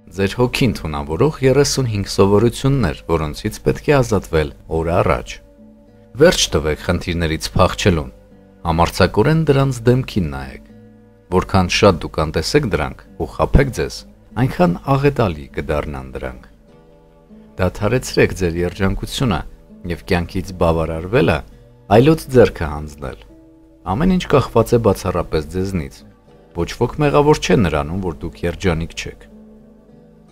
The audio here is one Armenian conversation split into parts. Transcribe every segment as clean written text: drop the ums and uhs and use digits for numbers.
Ձեր հոգին թունավորող 35 սովորություններ, որոնցից պետք է ազատվել օր առաջ։ Վերջ տվեք խնդիրներից փախչելուն, համարձակորեն դրանց դեմքին նայեք։ Որքան շատ դուք անտեսեք դրանք ու խաբեք ձեզ, այնքան աղետալի կդառնան դրանք։ Դադարեցրեք ձեր երջանկությունը և կյանքից բավարարվելը այլոց ձեռքը հանձնել։ Ամեն ինչ կախված է բացառապես ձեզնից։ Ոչ ոք մեղավոր չէ նրանում, որ դուք երջանիկ չեք։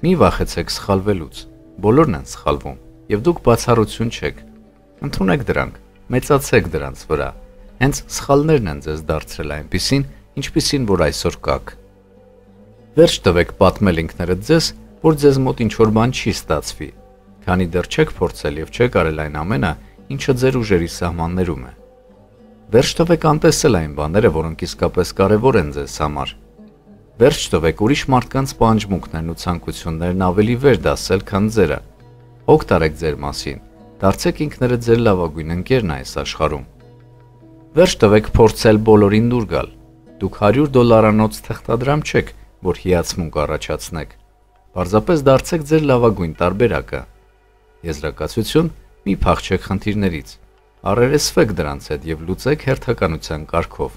Մի վախեցեք սխալվելուց, բոլորն են սխալվում, և դուք բացառություն չեք։ Ընդունեք դրանք, մեծացեք դրանց վրա, հենց սխալներն են ձեզ դարձրել այնպիսին, ինչպիսին որ այսօր կաք։ Վերջ տվեք պատմել ինքներդ ձեզ, որ ձեզ մոտ ինչ-որ բան չի ստացվի, քանի դեռ չեք փորձել և չեք արել այն ամենը, ինչը ձեր ուժերի սահմաններում է։ Վերջ տվեք անտեսել այն բաները, որոնք իսկապես կարևոր են ձեզ համար։ Վերջ տվեք ուրիշ մարդկանց պահանջմունքներն ու ցանկություններն ավելի վեր դասել, քան ձերը։ Հոգ տարեք ձեր մասին, դարձեք ինքներդ ձեր լավագույն ընկերն այս աշխարհում։ Վերջ տվեք փորձել բոլորին դուր գալ։ Դուք $100 թղթադրամ չեք, որ հիացմունք առաջացնեք։ Պարզապես դարձեք ձեր լավագույն տարբերակը։ Եզրակացություն՝ մի փախչեք խնդիրներից։ Առերեսվեք դրանց հետ և լուծեք հերթականության կարգով։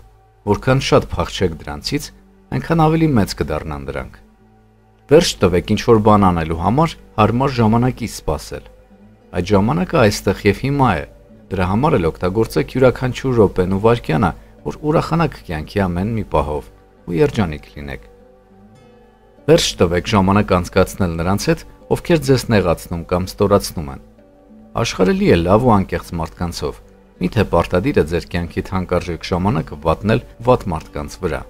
Որքան շատ փախչեք դրանցից, այնքան ավելի մեծ կդառնան դրանք։ Վերջ տվեք ինչ-որ բան անելու համար հարմար ժամանակի սպասել։ Այդ ժամանակը այստեղ և հիմա է։ Դրա համար էլ օգտագործեք յուրաքանչյուր րոպեն ու վայրկյանը, որ ուրախանաք կյանքի ամեն մի պահով ու երջանիկ լինեք։ Վերջ տվեք ժամանակ անցկացնել նրանց հետ, ովքեր ձեզ նեղացնում կամ ստորացնում են։ Աշխարհը լի է լավ ու անկեղծ մարդկանցով։ Միթե պարտադիր է ձեր կյանքի թանկարժեք ժամանակը վատնել վատ մարդկանց վրա։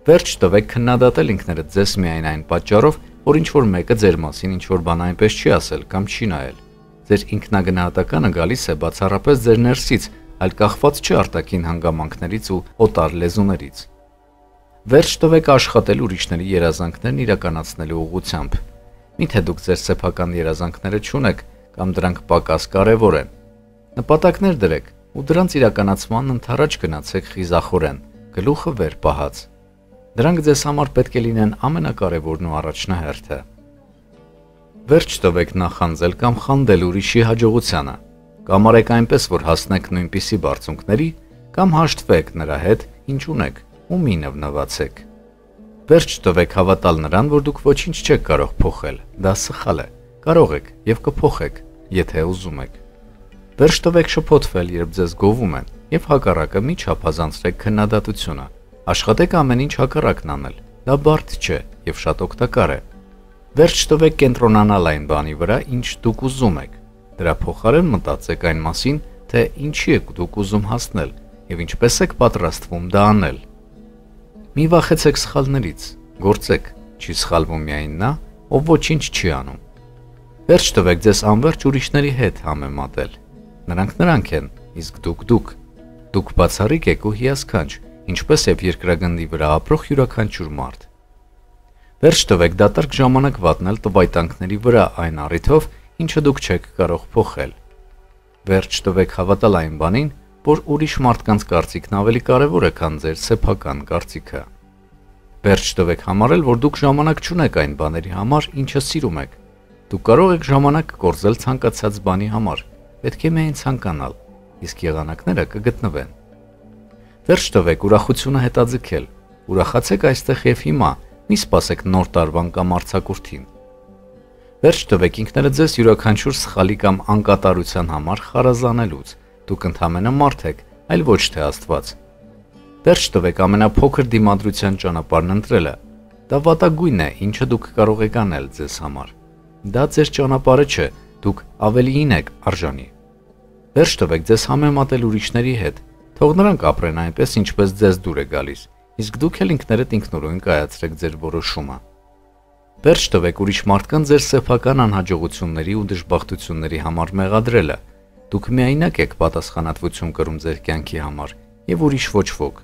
Վերջ տվեք քննադատել ինքներդ ձեզ միայն այն պատճառով, որ ինչ-որ մեկը ձեր մասին ինչ-որ բան այնպես չի ասել կամ չի նայել։ Ձեր ինքնագնահատականը գալիս է բացառապես ձեր ներսից, այլ կախված չէ արտաքին հանգամանքներից ու օտար լեզուներից։ Վերջ տվեք աշխատել ուրիշների երազանքներն իրականացնելու ուղղությամբ։ Միթե դուք ձեր սեփական երազանքները չունեք կամ դրանք պակաս կարևոր են։ Նպատակներ դրեք ու դրանց իրականացման ընդառաջ գնացեք խիզախորեն, գլուխը վեր պահած։ Դրանք ձեզ համար պետք է լինեն ամենակարևորն ու առաջնահերթը։ Վերջ տվեք նախանձել կամ խանդել ուրիշի հաջողությանը։ Կամ արեք այնպես, որ հասնեք նույնպիսի բարձունքների, կամ հաշտվեք նրա հետ, ինչ ունեք, ու մի նվնվացեք։ Վերջ տվեք հավատալ նրան, որ դուք ոչինչ չեք կարող փոխել, դա սխալ է, կարող եք և կփոխեք, եթե ուզում եք։ Վերջ տվեք շփոթվել, երբ ձեզ գովում են, և հակառակը մի չափազանցրեք քննադատությունը։ Աշխատեք ամեն ինչ հակառակն անել, դա բարդ չէ և շատ օգտակար է։ Վերջ տվեք կենտրոնանալ այն բանի վրա, ինչ դուք ուզում եք։ Դրա փոխարեն մտածեք այն մասին, թե ինչի եք դուք ուզում հասնել և ինչպես եք պատրաստվում դա անել։ Մի վախեցեք սխալներից, գործեք, չի սխալվում միայն նա, ով ոչինչ չի անում։ Վերջ տվեք ձեզ անվերջ ուրիշների հետ համեմատել։ Նրանք են, իսկ դուք։ Դուք բացառիկ եք ու հիասքանչ, ինչպես և երկրագնդի վրա ապրող յուրաքանչյուր մարդ։ Վերջ տվեք դատարկ ժամանակ վատնել տվայտանքների վրա այն առիթով, ինչը դուք չեք կարող փոխել։ Վերջ տվեք հավատալ այն բանին, որ ուրիշ մարդկանց կարծիքն ավելի կարևոր է, քան ձեր սեփական կարծիքը։ Վերջ տվեք համարել, որ դուք ժամանակ չունեք այն բաների համար, ինչը սիրում եք։ Դուք կարող եք ժամանակ կորզել ցանկացած բանի համար, պետք է միայն ցանկանալ, իսկ եղանակները կգտնվեն։ Վերջ տվեք ուրախությունը հետաձգել, ուրախացեք այստեղ և հիմա, մի սպասեք նոր տարվան կամ արձակուրդին։ Վերջ տվեք ինքներդ ձեզ յուրաքանչյուր սխալի կամ անկատարության համար խարազանելուց, դուք ընդամենը մարդ եք, այլ ոչ թե Աստված։ Վերջ տվեք ամենափոքր դիմադրության ճանապարհն ընտրելը, դա վատագույնն է, ինչը դուք կարող եք անել ձեզ համար։ Դա ձեր ճանապարհը չէ, դուք ավելիին եք արժանի։ Վերջ տվեք ձեզ համեմատել ուրիշների հետ, թող նրանք ապրեն այնպես, ինչպես ձեզ դուր է գալիս, իսկ դուք էլ ինքներդ ինքնուրույն կայացրեք ձեր որոշումը։ Վերջ տվեք ուրիշ մարդկանց ձեր սեփական անհաջողությունների ու դժբախտությունների համար մեղադրելը։ Դուք միայնակ եք պատասխանատվություն կրում ձեր կյանքի համար և ուրիշ ոչ ոք։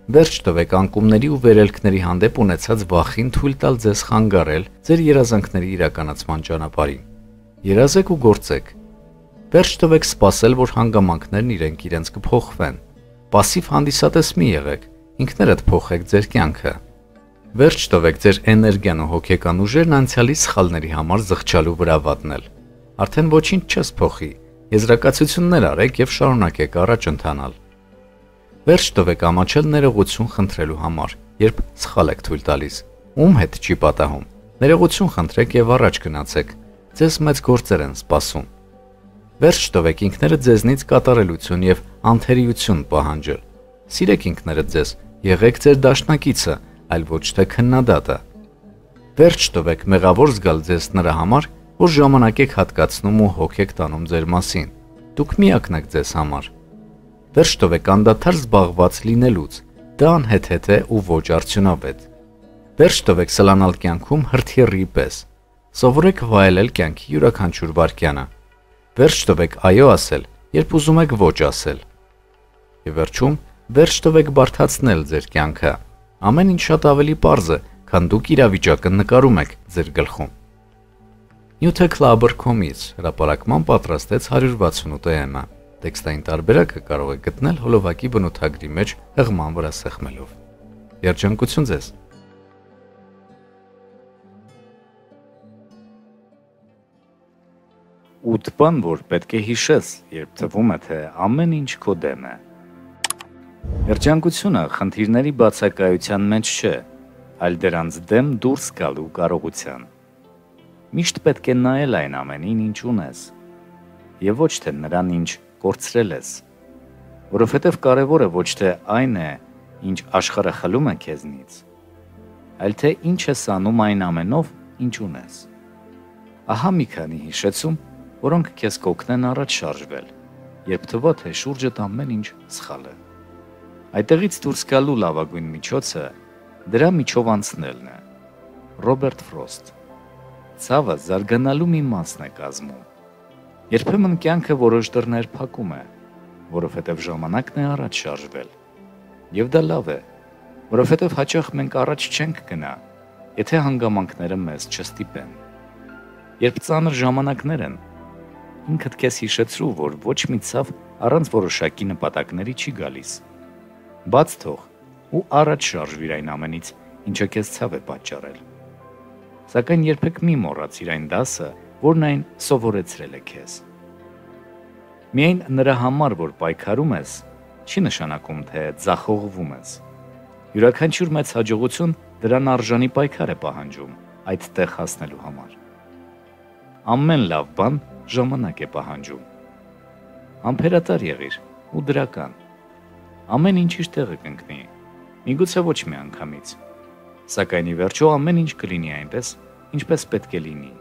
Վերջ տվեք անկումների ու վերելքների հանդեպ ունեցած վախին թույլ տալ ձեզ խանգարել ձեր երազանքների իրականացման ճանապարհին։ Երազեք ու գործեք։ Վերջ տվեք սպասել, որ հանգամանքներն իրենք իրենց կփոխվեն։ Պասիվ հանդիսատես մի եղեք, ինքներդ փոխեք ձեր կյանքը։ Վերջ տվեք ձեր էներգիան ու հոգեկան ուժերն անցյալի սխալների համար զղջալու վրա վատնել։ Արդեն ոչինչ չես փոխի, եզրակացություններ արեք եւ շարունակեք առաջ ընթանալ։ Վերջ տվեք ամաչել ներողություն խնդրելու համար, երբ սխալ եք թույլ տալիս։ Ում հետ չի պատահում։ Ներողություն խնդրեք եւ առաջ գնացեք։ Ձեզ մեծ գործեր են սպասում։ Վերջ տվեք ինքներդ ձեզնից կատարելություն եւ անթերիություն պահանջել։ Սիրեք ինքներդ ձեզ, եղեք ձեր դաշնակիցը, այլ ոչ թե քննադատը։ Վերջ տվեք մեղավոր զգալ ձեզ նրա համար, որ ժամանակ եք հատկացնում ու հոգ եք տանում ձեր մասին։ Դուք միակն եք ձեզ համար։ Վերջ տվեք անդադար զբաղված լինելուց, դա անհեթեթ է ու ոչ արդյունավետ։ Վերջ տվեք սլանալ կյանքում հրթիռի պես։ Սովորեք վայելել կյանքի յուրաքանչյուր վայրկյանը։ Վերջ տվեք այո ասել, երբ ուզում եք ոչ ասել։ Եվ վերջում, վերջ տվեք բարդացնել ձեր կյանքը։ Ամեն ինչ շատ ավելի պարզ է, քան դուք իրավիճակը նկարում եք ձեր գլխում։ Նյութը Clubber.com-ից հրապարակման պատրաստեց 168-ը։ Տեքստային տարբերակը կարող եք գտնել հոլովակի բնութագրի մեջ հղման վրա սեղմելով։ Երջանկություն ձեզ։ Ութ բան, որ պետք է հիշես, երբ թվում է, թե ամեն ինչ քո դեմ է։ Երջանկությունը խնդիրների բացակայության մեջ չէ, այլ դրանց դեմ դուրս գալու կարողության։ Միշտ պետք է նայել այն ամենին, ինչ ունես, եւ ոչ թե նրան, ինչ կորցրել ես, որովհետեւ կարևորը ոչ թե այն է, ինչ աշխարհը խլում է քեզնից, այլ թե ինչ ես անում այն ամենով, ինչ ունես։ Ահա մի քանի հիշեցում, որոնք քեզ կօգնեն առաջ շարժվել, երբ թվա թե շուրջդ ամեն ինչ սխալ է։ Այդտեղից դուրս գալու լավագույն միջոցը դրա միջով անցնելն է։ Ռոբերտ Ֆրոստ։ Ցավը զարգանալու մի մասն է կազմում։ Երբեմն կյանքը որոշ դռներ փակում է, որովհետև ժամանակն է առաջ շարժվել։ Եվ դա լավ է, որովհետև հաճախ մենք առաջ չենք գնա, եթե հանգամանքները մեզ չստիպեն։ Երբ ծանր ժամանակներ են, ինքդ քեզ հիշեցրու, որ ոչ մի ցավ առանց որոշակի նպատակների չի գալիս։ Բաց թող ու առաջ շարժվիր այն ամենից, ինչը քեզ ցավ է պատճառել։ Սակայն երբեք մի մոռացիր այն դասը, որն այն սովորեցրել է քեզ։ Միայն նրա համար, որ պայքարում ես, չի նշանակում, թե ձախողվում ես։ Յուրաքանչյուր մեծ հաջողություն դրան արժանի պայքար է պահանջում այդ տեղ հասնելու համար։ Ամեն լավ բան ժամանակ է պահանջում։ Համբերատար եղիր ու դրական։ Ամեն ինչ իր տեղը կընկնի, միգուցե ոչ մի անգամից, սակայն ի վերջո ամեն ինչ կլինի այնպես, ինչպես պետք է լինի։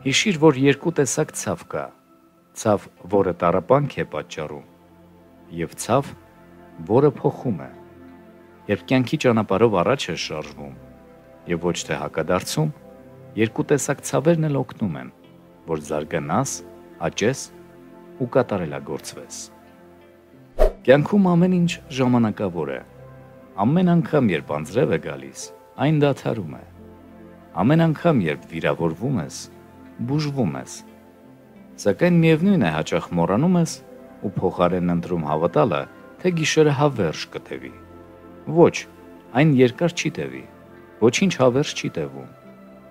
Հիշիր, որ երկու տեսակ ցավ կա. ցավ, որը տառապանք է պատճառում, եւ ցավ, որը փոխում է։ Երբ կյանքի ճանապարհով առաջ ես շարժվում եւ ոչ թե հակադարձում, երկու տեսակ ցավերն էլ օգնում են, որ զարգանաս, աճես ու կատարելագործվես։ Կյանքում ամեն ինչ ժամանակավոր է։ Ամեն անգամ, երբ անձրև է գալիս, այն դադարում է։ Ամեն անգամ, երբ վիրավորվում ես, բուժվում ես։ Սակայն միևնույն է, հաճախ մոռանում ես ու փոխարեն ընտրում հավատալը, թե գիշերը հավերժ կտևի։ Ոչ, այն երկար չի տևի, ոչինչ հավերժ չի տևում։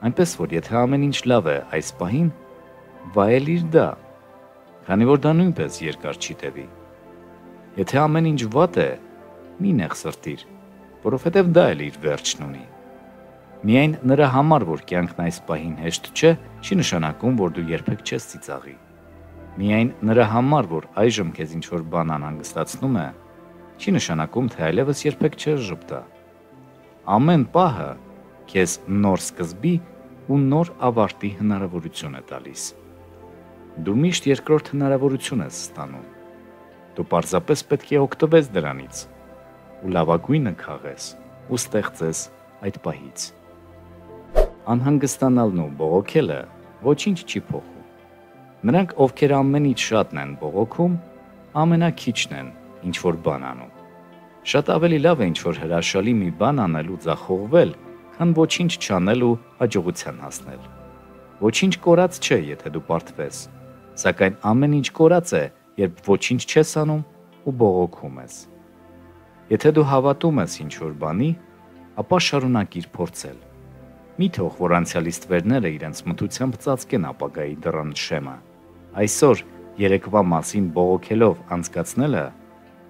Այնպես որ եթե ամեն ինչ լավ է այս պահին, վայելիր դա, քանի որ դա նույնպես երկար չի տևի։ Եթե ամեն ինչ վատ է, մի նեղսրտիր, որովհետև դա էլ իր վերջն ունի։ Միայն նրա համար, որ կյանքն այս պահին հեշտ չէ, չի նշանակում, որ դու երբեք չես ծիծաղի։ Միայն նրա համար, որ այժմ քեզ ինչ-որ բան անհանգստացնում է, չի նշանակում, թե այլևս երբեք չես ժպտա։ Ամեն պահը քեզ նոր սկզբի ու նոր ավարտի հնարավորություն է տալիս։ Դու միշտ երկրորդ հնարավորություն ես ստանում։ Դու պարզապես պետք է օգտվես դրանից ու լավագույնը քաղես ու ստեղծես այդ պահից։ Անհանգստանալն ու բողոքելը ոչինչ չի փոխում։ Նրանք, ովքեր ամենից շատն են բողոքում, ամենաքիչն են ինչ-որ բան անում։ Շատ ավելի լավ է ինչ-որ հրաշալի մի բան անել ու ձախողվել, քան ոչինչ չանել ու հաջողության հասնել։ Ոչինչ կորած չէ, եթե դու պարտվես, սակայն ամեն ինչ կորած է, երբ ոչինչ չես անում ու բողոքում ես։ Եթե դու հավատում ես ինչ-որ բանի, ապա շարունակիր փորձել։ Մի թող, որ անցյալի ստվերները իրենց մթությամբ ծածկեն ապագայի դռան շեմը։ Այսօր երեկվա մասին բողոքելով անցկացնելը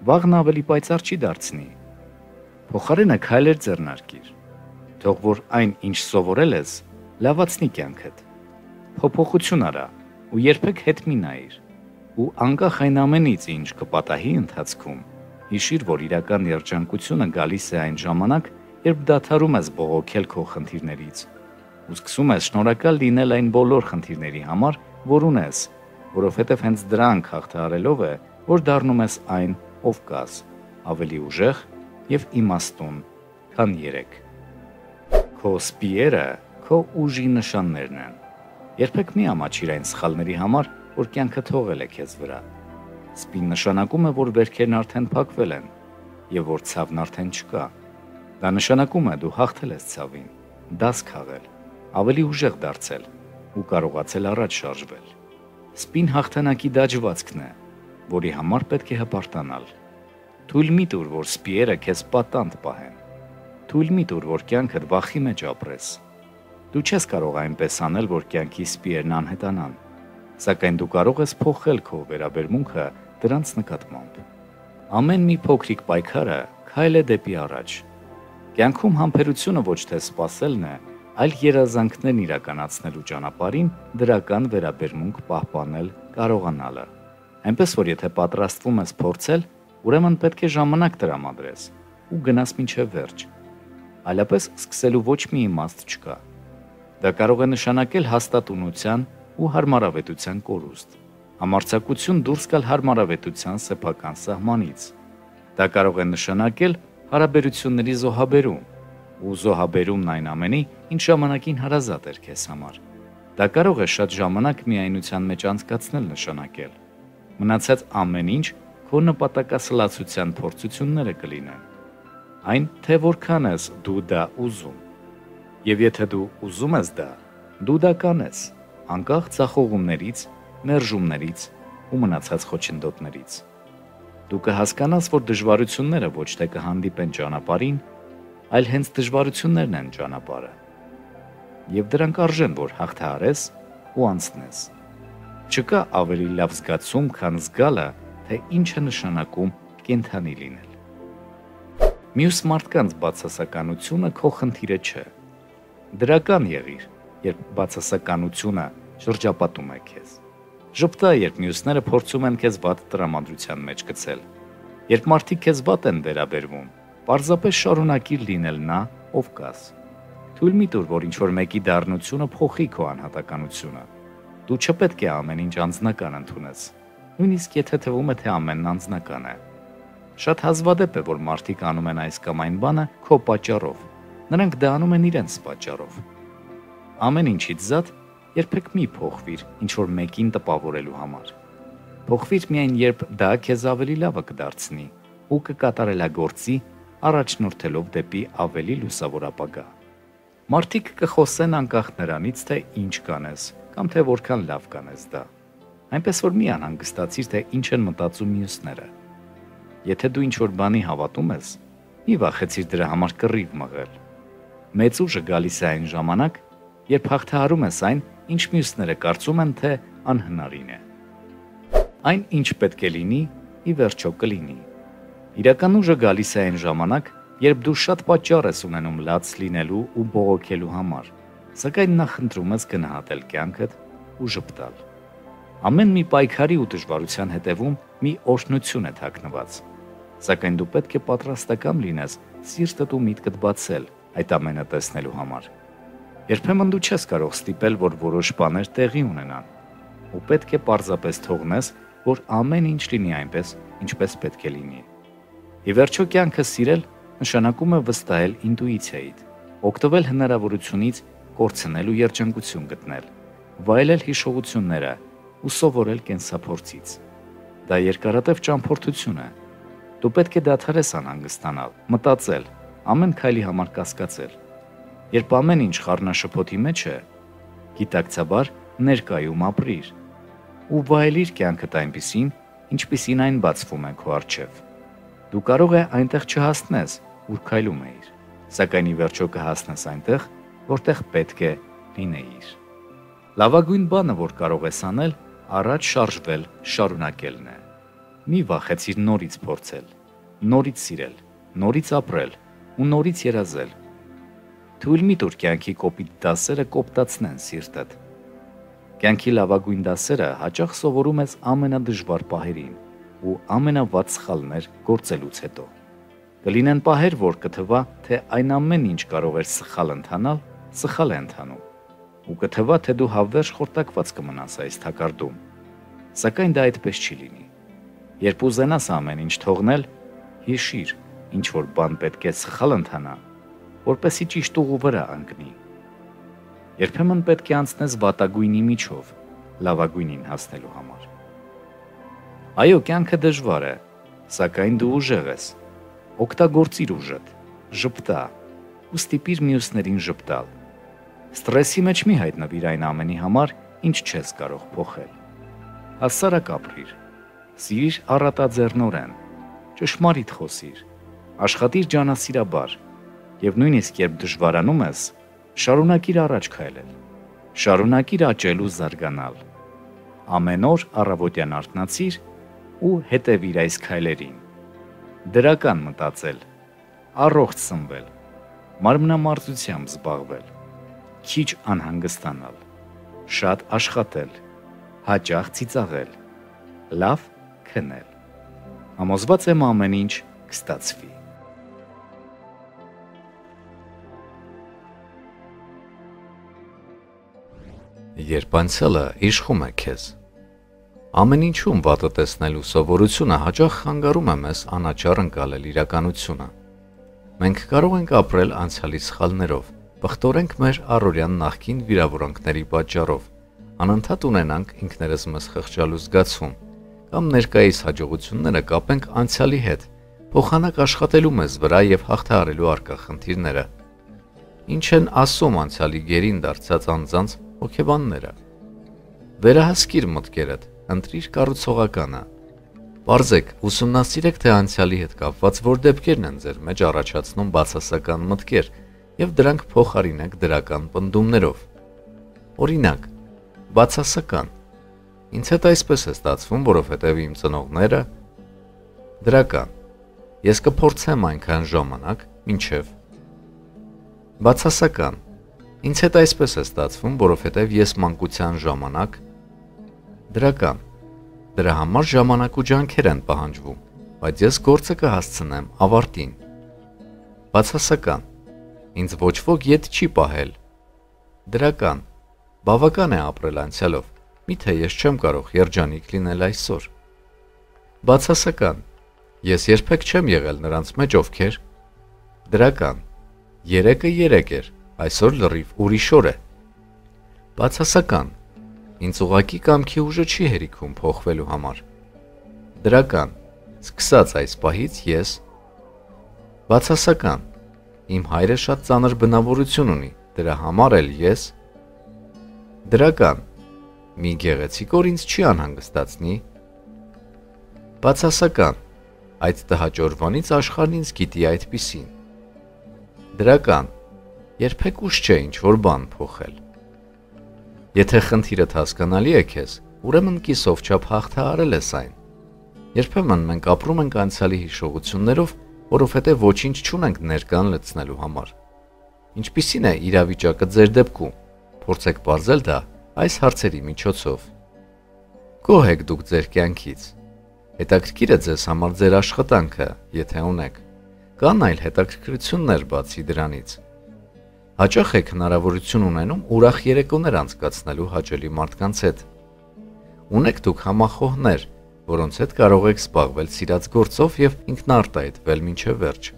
վաղն ավելի պայծառ չի դարձնի։ Փոխարենը քայլեր ձեռնարկիր։ Թող որ այն, ինչ սովորել ես, լավացնի կյանքդ։ Փոփոխություն արա ու երբեք հետ մի նայիր։ Ու անկախ այն ամենից, ինչ կպատահի ընթացքում, հիշիր, որ իրական երջանկությունը գալիս է այն ժամանակ, երբ դադարում ես բողոքել քո խնդիրներից ու սկսում ես շնորհակալ լինել այն բոլոր խնդիրների համար, որ ունես, որովհետև հենց դրանք հաղթահարելով է, որ դառնում ես այն, ով կաս, ավելի ուժեղ և իմաստուն, քան երեկ։ Քո սպիերը քո ուժի նշաններն են։ Երբեք մի ամաչիր այն սխալների համար, որ կյանքը թողել է քեզ վրա։ Սպին նշանակում է, որ վերքերն արդեն փակվել են և որ ցավն արդեն չկա։ Դա նշանակում է դու հաղթել ես ցավին, դաս քաղել, ավելի ուժեղ դարձել ու կարողացել առաջ շարժվել։ Սպին հաղթանակի դաջվածքն է, որի համար պետք է հպարտանալ։ Թույլ մի տուր, որ սպիերը քեզ պատանդ պահեն։ Թույլ մի տուր, որ կյանքդ վախի մեջ ապրես։ Դու չես կարող այնպես անել, որ կյանքի սպիերն անհետանան, սակայն դու կարող ես փոխել քո վերաբերմունքը դրանց նկատմամբ։ Ամեն մի փոքրիկ պայքարը քայլ է դեպի առաջ։ Կյանքում համբերությունը ոչ թե սпасելն է, այլ երազանքներն իրականացնելու ճանապարհին դրական վերաբերմունք պահպանել կարողանալը։ Այնպես որ եթե պատրաստվում ես փորձել, ուրեմն պետք է ժամանակ տրամադրես ու գնաս մինչև վերջ։ Այլապես սկսելու ոչ մի իմաստ չկա։ Դա կարող է նշանակել հաստատունության ու հարմարավետության կորուստ, համարձակություն դուրս գալ հարմարավետության սեփական սահմանից։ Դա կարող է նշանակել հարաբերությունների զոհաբերում ու զոհաբերումն այն ամենի, ինչ ժամանակին հարազատ էր քեզ համար։ Դա կարող է շատ ժամանակ միայնության մեջ անցկացնել նշանակել։ Մնացած ամեն ինչ քո նպատակասլացության փորձությունները կլինեն։ Այն, թե որքան ես դու դա ուզում։ Եվ եթե դու ուզում ես դա, դու դա կանես, անկախ ձախողումներից, մերժումներից ու մնացած խոչընդոտներից։ Դու կհասկանաս, որ դժվարությունները ոչ թե կհանդիպեն ճանապարհին, այլ հենց դժվարություններն են ճանապարհը։ Եվ դրանք արժեն, որ հաղթահարես ու անցնես։ Չկա ավելի լավ զգացում, քան զգալը, թե ինչ է նշանակում կենդանի լինել։ Մյուս մարդկանց բացասականությունը քո խնդիրը չէ։ Դրական եղիր, երբ բացասականությունը շրջապատում է քեզ։ Ժպտա, երբ մյուսները փորձում են քեզ վատ տրամադրության մեջ գցել։ Երբ մարդիկ քեզ վատ են վերաբերվում, պարզապես շարունակիր լինել նա, ով կաս։ Թույլ մի տուր, որ ինչ-որ մեկի դառնությունը փոխի քո անհատականությունը։ Դու չպետք է ամեն ինչ անձնական ընդունես, նույնիսկ եթե թվում է, թե ամենն անձնական է։ Շատ հազվադեպ է, որ մարդիկ անում են այս կամ այն բանը քո պատճառով։ Նրանք դա անում են իրենց պատճառով։ Ամեն ինչից զատ երբեք մի փոխվիր ինչ-որ մեկին տպավորելու համար։ Փոխվիր միայն, երբ դա քեզ ավելի լավը կդարձնի ու կկատարելագործի, առաջնորդելով դեպի ավելի լուսավոր ապագա։ Մարդիկ կխոսեն անկախ նրանից, թե ինչ կանես կամ թե որքան լավ կանես դա։ Այնպես որ մի անհանգստացիր, թե ինչ են մտածում մյուսները։ Եթե դու ինչ-որ բանի հավատում ես, մի վախեցիր դրա համար կռիվ մղել։ Մեծ ուժը գալիս է այն ժամանակ, երբ հաղթահարում ես այն, ինչ մյուսները կարծում են, թե անհնարին է։ Այն, ինչ պետք է լինի, ի վերջո կլինի։ Իրական ուժը գալիս է այն ժամանակ, երբ դու շատ պատճառ ես ունենում լաց լինելու ու բողոքելու համար, սակայն նախընտրում ես գնահատել կյանքդ ու ժպտալ։ Ամեն մի պայքարի ու դժվարության հետևում մի օրհնություն է թաքնված, սակայն դու պետք է պատրաստական լինես սիրտդ ու միտքդ բացել այդ ամենը տեսնելու համար։ Երբեմն դու չես կարող ստիպել, որ որոշ բաներ տեղի ունենան, ու պետք է պարզապես թողնես, որ ամեն ինչ լինի այնպես, ինչպես պետք է լինի։ Ի վերջո կյանքը սիրել նշանակում է վստահել ինտուիցիայիդ, օգտվել հնարավորությունից կորցնելու երջանկություն գտնել, վայելել հիշողությունները ու սովորել կենսափորձից։ Դա երկարատև ճամփորդություն է։ Դու պետք է դադարես անհանգստանալ, մտածել, ամեն քայլի համար կասկածել։ Երբ ամեն ինչ խառնաշփոթի մեջ է, գիտակցաբար ներկայում ապրիր ու վայելիր կյանքդ այնպիսին, ինչպիսին այն բացվում է քո առջև։ Դու կարող է այնտեղ չհասնես, ուր քայլում էիր, սակայն ի վերջո կհասնես այնտեղ, որտեղ պետք է լինեիր։ Լավագույն բանը, որ կարող ես անել, առաջ շարժվել, շարունակելն է։ Մի վախեցիր նորից փորձել, նորից սիրել, նորից ապրել ու նորից երազել։ Թույլ մի տուր կյանքի կոպիտ դասերը կոպտացնեն սիրտդ։ Կյանքի լավագույն դասերը հաճախ սովորում ես ամենադժվար պահերին ու ամենավատ սխալներ գործելուց հետո։ Կլինեն պահեր, որ կթվա, թե այն ամեն ինչ կարող էր սխալ ընթանալ, սխալ է ընթանում, ու կթվա, թե դու հավերժ խորտակված կմնաս այս թակարդում։ Սակայն դա այդպես չի լինի։ Երբ ուզենաս ամեն ինչ թողնել, հիշիր, ինչ որ բան պետք է սխալ ընթանա, որպեսզի ճիշտ ուղու վրա ընկնի։ Երբեմն պետք է անցնես վատագույնի միջով, լավագույնին հասնելու համար։ Այո, կյանքը դժվար է, սակայն դու ուժեղ ես։ Օգտագործիր ուժդ, ժպտա ու ստիպիր մյուսներին ժպտալ։ Ստրեսի մեջ մի հայտնվիր այն ամենի համար, ինչ չես կարող փոխել։ Հասարակ ապրիր, սիրիր առատաձեռնորեն, ճշմարիտ խոսիր, աշխատիր ջանասիրաբար և նույնիսկ երբ դժվարանում ես, շարունակիր առաջ քայլել, շարունակիր աճել ու զարգանալ։ Ամեն օր առավոտյան արթնացիր ու հետևիր այս քայլերին։ Դրական մտածել, առողջ սնվել, մարմնամարզությամբ զբաղվել, քիչ անհանգստանալ, շատ աշխատել, հաճախ ծիծաղել, լավ քնել։ Համոզված եմ ամեն ինչ կստացվի։ Երբ անցյալը իշխում է քեզ։ Ամեն ինչում վատը տեսնելու սովորությունը հաճախ խանգարում է մեզ անաչառ ընկալել իրականությունը։ Մենք կարող ենք ապրել անցյալի սխալներով, պղտորենք մեր առօրյան նախկին վիրավորանքների պատճառով, անընդհատ ունենանք ինքներս մեզ խղճալու զգացում, կամ ներկայիս հաջողությունները կապենք անցյալի հետ, փոխանակ աշխատելու մեզ վրա և հաղթահարելու առկա խնդիրները։ Ինչ են ասում անցյալի գերին դարձած անձանց հոգեբանները։ Վերահսկիր մտքերդ, ընտրիր կառուցողականը։ Պարզեք, ուսումնասիրեք, թե անցյալի հետ կապված որ դեպքերն են ձեր մեջ առաջացնում բացասական մտքեր և դրանք փոխարինեք դրական պնդումներով։ Օրինակ, բացասական։ Ինձ հետ այսպես է ստացվում, որովհետև իմ ծնողները։ Դրական։ Ես կփորձեմ այնքան ժամանակ, մինչև։ Բացասական։ Ինձ հետ այսպես է ստացվում, որովհետև ես մանկության ժամանակ։ Դրական։ Դրա համար ժամանակ ու ջանքեր են պահանջվում, բայց ես գործը կհասցնեմ ավարտին։ Բացասական։ Ինձ ոչ ոք ետ չի պահել։ Դրական։ Բավական է ապրել անցյալով, միթե ես չեմ կարող երջանիկ լինել այսօր։ Բացասական։ Ես երբեք չեմ եղել նրանց մեջ, ովքեր։ Դրական։ Երեկը երեկ էր, այսօր լրիվ ուրիշ օր է։ Բացասական։ Ինձ ուղղակի կամքի ուժը չի հերիքում փոխվելու համար։ Դրական։ Սկսած այս պահից ես։ Բացասական։ Իմ հայրը շատ ծանր բնավորություն ունի, դրա համար էլ ես։ Դրական։ Մի գեղեցիկ օր ինձ չի անհանգստացնի։ Բացասական։ Այդ տհաճորվանից աշխարհն ինձ գիտի այդպիսին։ Դրական։ Երբեք ուշ չէ ինչ-որ բան փոխել։ Եթե խնդիրդ հասկանալի է քեզ, ուրեմն կիսով չափ հաղթահարել ես այն։ Երբեմն մենք ապրում ենք անցյալի հիշողություններով, որովհետև ոչինչ չունենք ներկան լցնելու համար։ Ինչպիսին է իրավիճակը ձեր դեպքում, փորձեք պարզել դա այս հարցերի միջոցով։ Գոհ եք դուք ձեր կյանքից։ Հետաքրքիր է ձեզ համար ձեր աշխատանքը, եթե ունեք։ Կան այլ հետաքրքրություններ բացի դրանից։ Հաճախ եք հնարավորություն ունենում ուրախ երեկոներ անցկացնելու հաճելի մարդկանց հետ։ Ունեք դուք համախոհներ, որոնց հետ կարող եք զբաղվել սիրած գործով և ինքնարտահայտվել մինչև վերջ։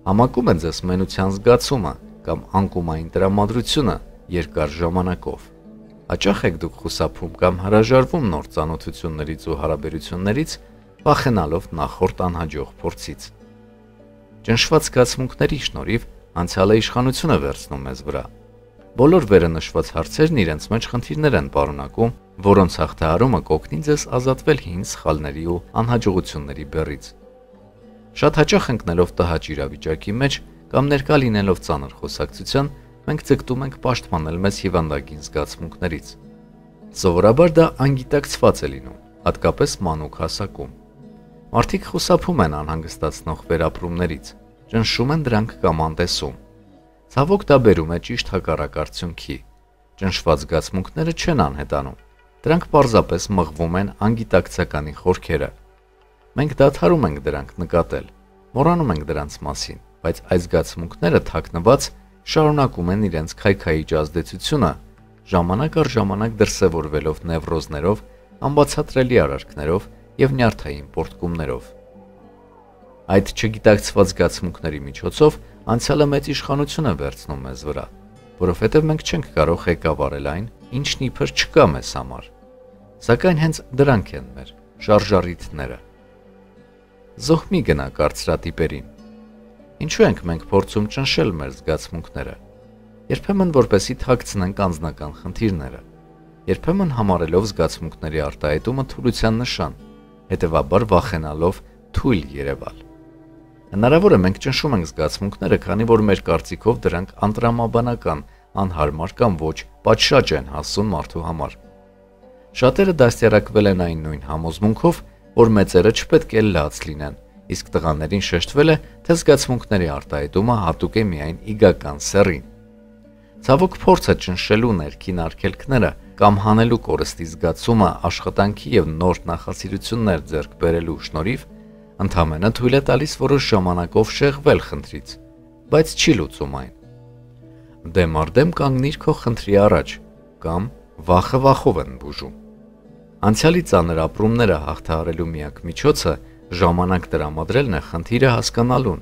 Համակում է ձեզ մենության զգացումը կամ անկումային տրամադրությունը երկար ժամանակով։ Հաճախ եք դուք խուսափում կամ հրաժարվում նոր ծանոթություններից ու հարաբերություններից, վախենալով նախորդ անհաջող փորձից։ Ճնշված զգացմունքների շնորհիվ անցյալը իշխանություն է վերցնում մեզ վրա։ Բոլոր վերնշված հարցերն իրենց մեջ խնդիրներ են պարունակում, որոնց հաղթահարումը կօգնի ձեզ ազատվել հին սխալների ու անհաջողությունների բեռից։ Շատ հաճախ ընկնելով տհաճ իրավիճակի մեջ, կամ ներկա լինելով ծանր խոսակցության, մենք ձգտում ենք պաշտպանել մեզ հիվանդագին զգացմունքներից։ Սովորաբար դա անգիտակցված է լինում, հատկապես մանուկ հասակում։ Մարդիկ խուսափում են անհանգստացնող վերապրումներից, ճնշում են դրանք կամ անտեսում։ Ցավոք դա բերում է ճիշտ հակառակ արդյունքի։ Ճնշված զգացմունքները չեն անհետանում, դրանք պարզապես մղվում են անգիտակցականի խորքերը։ Մենք դադարում ենք դրանք նկատել, մոռանում ենք դրանց մասին, բայց այս զգացմունքները թաքնված շարունակում են իրենց քայքայիչ ազդեցությունը, ժամանակ առ ժամանակ դրսևորվելով նևրոզներով, անբացատրելի արարքներով և նյարդային պոռթկումներով։ Այդ չգիտակցված զգացմունքների միջոցով անցյալը մեծ իշխանություն է վերցնում մեզ վրա, որովհետև մենք չենք կարող ղեկավարել այն, ինչն իբր չկա մեզ համար։ Սակայն հենց դրանք են մեր շարժառիթները։ Զոհ մի գնա կարծրատիպերին։ Ինչու ենք մենք փորձում ճնշել մեր զգացմունքները։ Երբեմն որպեսզի թաքցնենք անձնական խնդիրները, երբեմն համարելով զգացմունքների արտահայտումը թուլության նշան, հետևաբար վախենալով թույլ երևալ։ Հնարավոր է մենք ճնշում ենք զգացմունքները, քանի որ մեր կարծիքով դրանք անտրամաբանական, անհարմար կամ ոչ պատշաճ են հասուն մարդու համար։ Շատերը դաստիարակվել են այն նույն համոզմունքով, որ մեծերը չպետք է լաց լինեն, իսկ տղաներին շեշտվել է, թե զգացմունքների արտահայտումը հատուկ է միայն իգական սեռին։ Ցավոք փորձը ճնշելու ներքին արգելքները կամ հանելու կորստի զգացումը աշխատանքի և նոր նախասիրություններ ձեռք բերելու շնորհիվ ընդամենը թույլ է տալիս որոշ ժամանակով շեղվել խնդրից, բայց չի լուծում այն։ Դեմ առ դեմ կանգնիր քո խնդրի առաջ կամ վախը վախով են բուժում։ Անցյալի ծանր ապրումները հաղթահարելու միակ միջոցը ժամանակ տրամադրելն է խնդիրը հասկանալուն։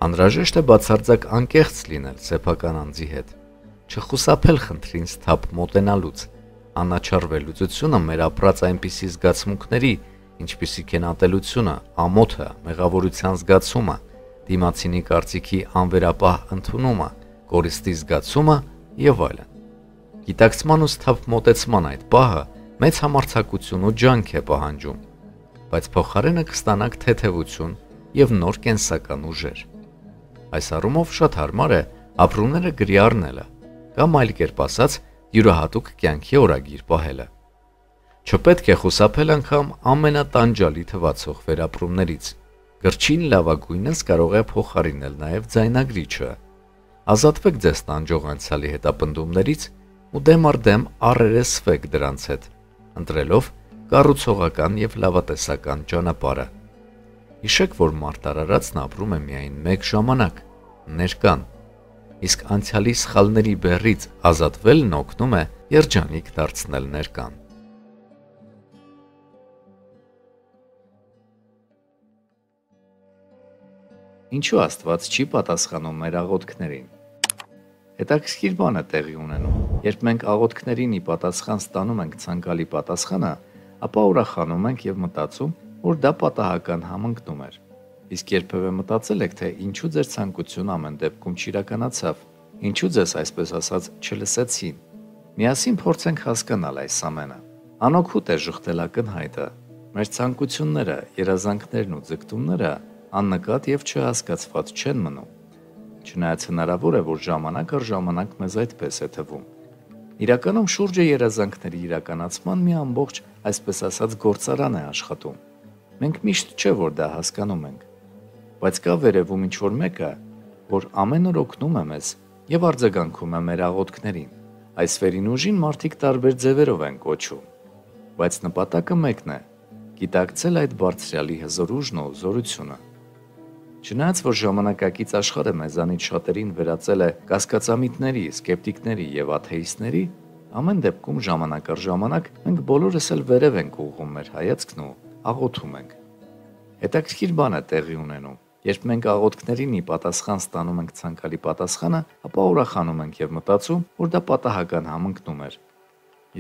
Անհրաժեշտ է բացարձակ անկեղծ լինել սեփական անձի հետ, չխուսափել խնդրին սթափ մոտենալուց, անաչառ լուծությունը մեր ապրած այնպիսի զգացմունքների, ինչպիսիք են ատելությունը, ամոթը, մեղավորության զգացումը, դիմացինի կարծիքի անվերապահ ընդունումը, կորստի զգացումը և այլն։ Գիտակցման ու սթափ մոտեցման այդ պահը մեծ համարձակություն ու ջանք է պահանջում, բայց փոխարենը կստանաք թեթևություն և նոր կենսական ուժեր։ Այս առումով շատ հարմար է ապրումները գրի առնելը, կամ այլ կերպ ասած, յուրահատուկ կյանքի օրագիր պահելը։ Չպետք է խուսափել անգամ ամենատանջալի թվացող վերապրումներից։ Գրչին լավագույնս կարող է փոխարինել նաև ձայնագրիչը։ Ազատվեք ձեզ տանջող անցյալի հետապնդումներից ու դեմ առ դեմ առերեսվեք դրանց հետ, ընտրելով կառուցողական և լավատեսական ճանապարհը։ Հիշեք, որ մարտարարածն ապրում է միայն մեկ ժամանակ՝ ներկան, իսկ անցյալի սխալների բեռից ազատվելն օգնում է երջանիկ դարձնել ներկան։ Ինչու Աստված չի պատասխանում մեր աղոթքներին։ Հետաքրքիր բան է տեղի ունենում։ Երբ մենք աղոթքներին ի պատասխան ստանում ենք ցանկալի պատասխանը, ապա ուրախանում ենք և մտածում, որ դա պատահական համընկնում էր։ Իսկ երբևէ մտածել եք, թե ինչու ձեր ցանկությունը ամեն դեպքում չիրականացավ, ինչու ձեզ այսպես ասած չլսեցին։ Միասին փորձենք հասկանալ այս ամենը։ Անօգուտ է ժխտել ակնհայտը։ Մեր ցանկությունները, երազանքներն ու ձգտումները աննկատ և չհասկացված չեն մնում։ Չնայած հնարավոր է, որ ժամանակ առ ժամանակ մեզ այդպես է թվում։ Իրականում շուրջը երազանքների իրականացման մի ամբողջ, այսպես ասած, գործարան է աշխատում։ Մենք միշտ չէ, որ դա հասկանում ենք, բայց կա վերևում ինչ-որ մեկը, որ ամեն օր օգնում է մեզ և արձագանքում է մեր աղոթքներին։ Այս վերին ուժին մարդիկ տարբեր ձևերով են կոչում, բայց նպատակը մեկն է՝ գիտակցել այդ բարձրյալի հզոր ուժն ու զորությունը։ Չնայած որ ժամանակակից աշխարհը մեզանից շատերին վերածել է կասկածամիտների, սկեպտիկների և աթեիստների, ամեն դեպքում ժամանակ առ ժամանակ մենք բոլորս էլ վերև ենք ուղղում մեր հայացքն ու աղոթում ենք։ Հետաքրքիր բան է տեղի ունենում։ Երբ մենք աղոթքներին ի պատասխան ստանում ենք ցանկալի պատասխանը, ապա ուրախանում ենք և մտածում, որ դա պատահական համընկնում էր։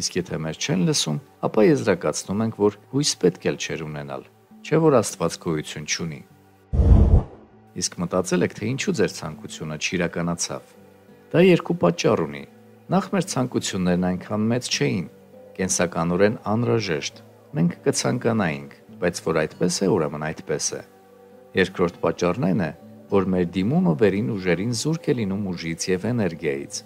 Իսկ եթե մեր չեն լսում, ապա եզրակացնում ենք, որ հույս պետք էլ չէր ունենալ, չէ՞ որ Աստված գոյություն չունի։ Իսկ մտածել եք, թե ինչու ձեր ցանկությունը չիրականացավ։ Դա երկու պատճառ ունի։ Նախ մեր ցանկություններն այնքան մեծ չէին, կենսականորեն անհրաժեշտ։ Մենք կցանկանայինք, բայց որ այդպես է, ուրեմն այդպես է։ Երկրորդ պատճառն այն է, որ մեր դիմումը վերին ուժերին զուրկ է լինում ուժից եւ էներգիայից։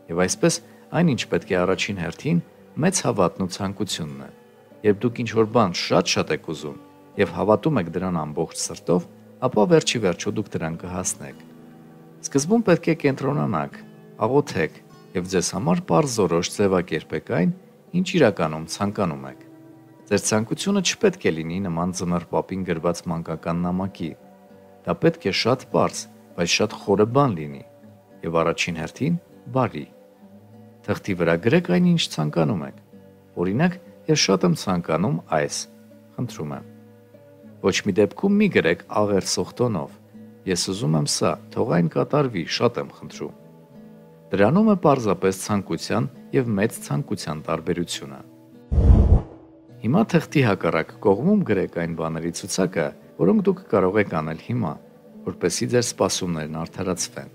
Եվ այսպես այնինչ պետք է առաջին հերթին մեծ հավատն ու ցանկությունն է։ Երբ դուք ինչ-որ բան շատ եք ուզում եւ հավատում եք դրան ամբողջ սրտով, ապա վերջի վերջո դուք դրան կհասնեք։ Սկզբում պետք է կենտրոնանաք, աղոթեք եւ ձեզ համար պարզ զորոշ ձևակերպեք այն, ինչ իրականում ցանկանում եք։ Ձեր ցանկությունը չպետք է լինի նման ձմեռ պապին գրված մանկական նամակի։ Դա պետք է շատ պարզ, բայց շատ խորը բան լինի եւ առաջին հերթին բարի։ Թղթի վրա գրեք այն, ինչ ցանկանում եք։ Օրինակ, ես շատ եմ ցանկանում այս, խնդրում եմ։ Ոչ մի դեպքում մի գրեք աղերսող տոնով։ Ես ուզում եմ սա, թող այն կատարվի, շատ եմ խնդրում։ Դրանում է պարզապես ցանկության եւ մեծ ցանկության տարբերությունը։ Հիմա թղթի հակառակ կողմում գրեք այն բաների ցուցակը, որոնք դուք կարող եք անել հիմա, որպեսզի ձեր սպասումներն արդարացվեն։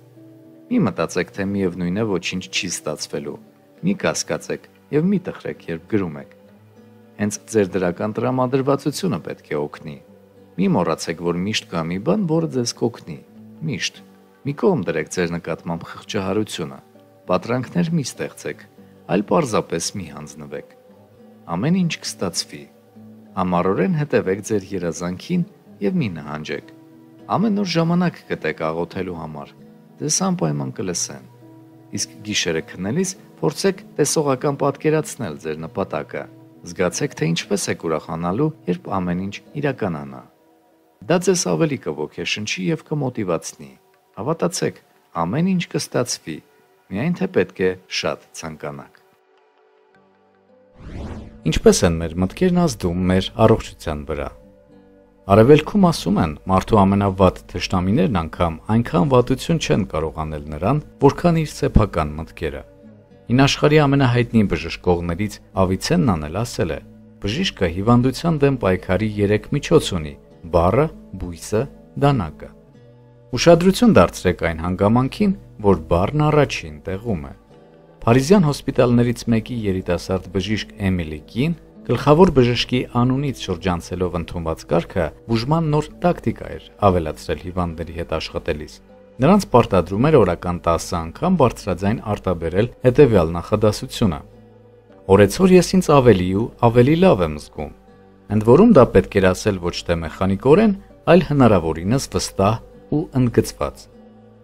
Մի մտածեք, թե միևնույն է ոչինչ չի ստացվելու։ Մի կասկածեք եւ մի տխրեք, երբ գրում եք։ Հենց ձեր դրական տրամադրվածությունը պետք է օգնի։ Մի մոռացեք, որ միշտ կա մի բան, որը ձեզ կօգնի։ Միշտ։ Մի կողմ դրեք ձեր նկատմամբ խղճահարությունը։ Պատրանքներ մի ստեղծեք, այլ պարզապես մի հանձնվեք։ Ամեն ինչ կստացվի։ Ամառորեն հետևեք ձեր երազանքին եւ մի նահանջեք։ Ամեն օր ժամանակ գտեք աղոթելու համար։ Ձեզ անպայման կլսեն։ Իսկ գիշերը քնելիս փորձեք տեսողական պատկերացնել ձեր նպատակը։ Զգացեք, թե ինչպես եք ուրախանալու, երբ ամեն ինչ իրականանա։ Դա ձեզ ավելի կոգեշնչի եւ կմոտիվացնի։ Հավատացեք, ամեն ինչ կստացվի, միայն թե պետք է շատ ցանկանաք։ Ինչպես են մեր մտքերն ազդում մեր առողջության վրա։ Արևելքում ասում են, մարդու ամենավատ թշնամիներն անգամ այնքան վատություն չեն կարող անել նրան, որքան իր սեփական մտքերը։ Հին աշխարհի ամենահայտնի բժշկողներից Ավիցեննն անել ասել է. բժիշկը հիվանդության դեմ պայքարի 3 միջոց ունի՝ բառը, բույսը, դանակը։ Ուշադրություն դարձրեք այն հանգամանքին, որ բառն առաջին տեղում է։ Փարիզյան հոսպիտալներից մեկի երիտասարդ բժիշկ Էմիլի Կին գլխավոր բժշկի անունից շրջանցելով ընդունված կարգը բուժման նոր տակտիկա էր ավելացրել հիվանդների հետ աշխատելիս։ Նրանց պարտադրում էր օրական 10 անգամ բարձրաձայն արտաբերել հետևյալ նախադասությունը. «Օրեցօր ես ինձ ավելի ու ավելի լավ եմ զգում»։ Ընդ որում դա պետք էր ասել ոչ թե մեխանիկորեն, այլ հնարավորինս վստահ ու ընդգծված։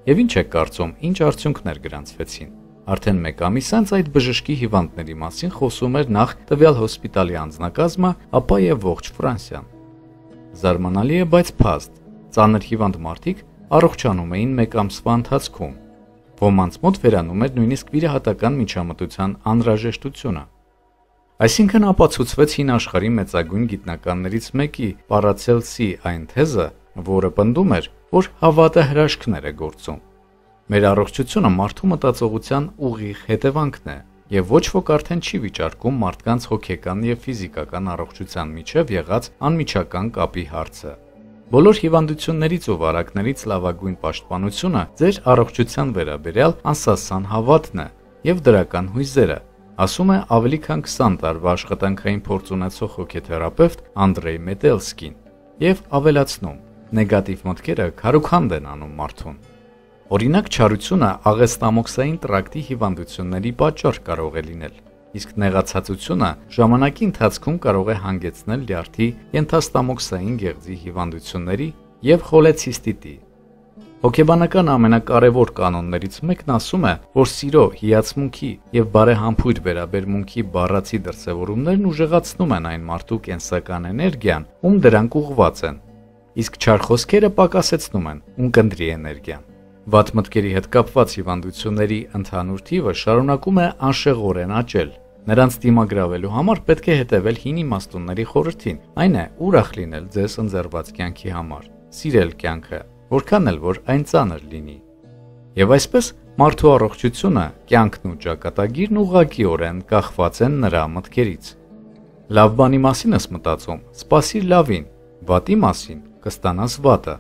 Եվ ինչ եք կարծում, ինչ արդյունքներ գրանցվեցին։ Արդեն 1 ամիս անց այդ բժշկի հիվանդների մասին խոսում էր նախ տվյալ հոսպիտալի անձնակազմը, ապա եւ ողջ Ֆրանսիան։ Զարմանալի է, բայց փաստ, ծանր հիվանդ մարդիկ առողջանում էին 1 ամսվա ընթացքում։ Ոմանց մոտ վերանում էր նույնիսկ վիրահատական միջամտության անհրաժեշտությունը։ Այսինքն ապացուցվեց հին աշխարհի մեծագույն գիտնականներից մեկի Պարացելսի այն թեզը, որը պնդում էր, որ հավատը հրաշքներ է գործում։ Մեր առողջությունը մարդու մտածողության ուղիղ հետևանքն է, եւ ոչ ոք արդեն չի վիճարկում մարդկանց հոգեկան եւ ֆիզիկական առողջության միջև եղած անմիջական կապի հարցը։ Բոլոր հիվանդություններից ու վարակներից լավագույն պաշտպանությունը ձեր առողջության վերաբերյալ անսասան հավատն է եւ դրական հույզերը, ասում է ավելի քան 20 տարվա աշխատանքային փորձ ունեցող հոգեթերապևտ Անդրեյ Մետելսկին եւ ավելացնում. նեգատիվ մտքերը քարուքանդ են անում մարդուն։ Օրինակ, չարությունը աղեստամոքսային տրակտի հիվանդությունների պատճառ կարող է լինել, իսկ նեղացածությունը ժամանակի ընթացքում կարող է հանգեցնել լյարդի ենթաստամոքսային գեղձի հիվանդությունների եւ խոլեցիստիտի։ Հոգեբանական ամենակարևոր կանոններից մեկն ասում է, որ սիրո, հիացմունքի եւ բարեհամբույր վերաբերմունքի բառացի դրսեւորումներն ուժեղացնում են այն մարդու կենսական էներգիան, ում դրանք ուղղված են, իսկ չար խոսքերը պակասեցնում են ունկնդրի էներգիան։ Վատ մտքերի հետ կապված հիվանդությունների ընդհանուր թիվը շարունակում է անշեղորեն աճել։ Նրանց դիմագրավելու համար պետք է հետևել հին իմաստունների խորհրդին, այն է ուրախ լինել ձեզ ընձեռված կյանքի համար, սիրել կյանքը, որքան էլ որ այն ծանր լինի։ Եվ այսպես մարդու առողջությունը, կյանքն ու ճակատագիրն ուղղակիորեն կախված են նրա մտքերից։ Լավ բանի մասին ես մտածում, սպասիր լավին, վատի մասին կստանաս վատը։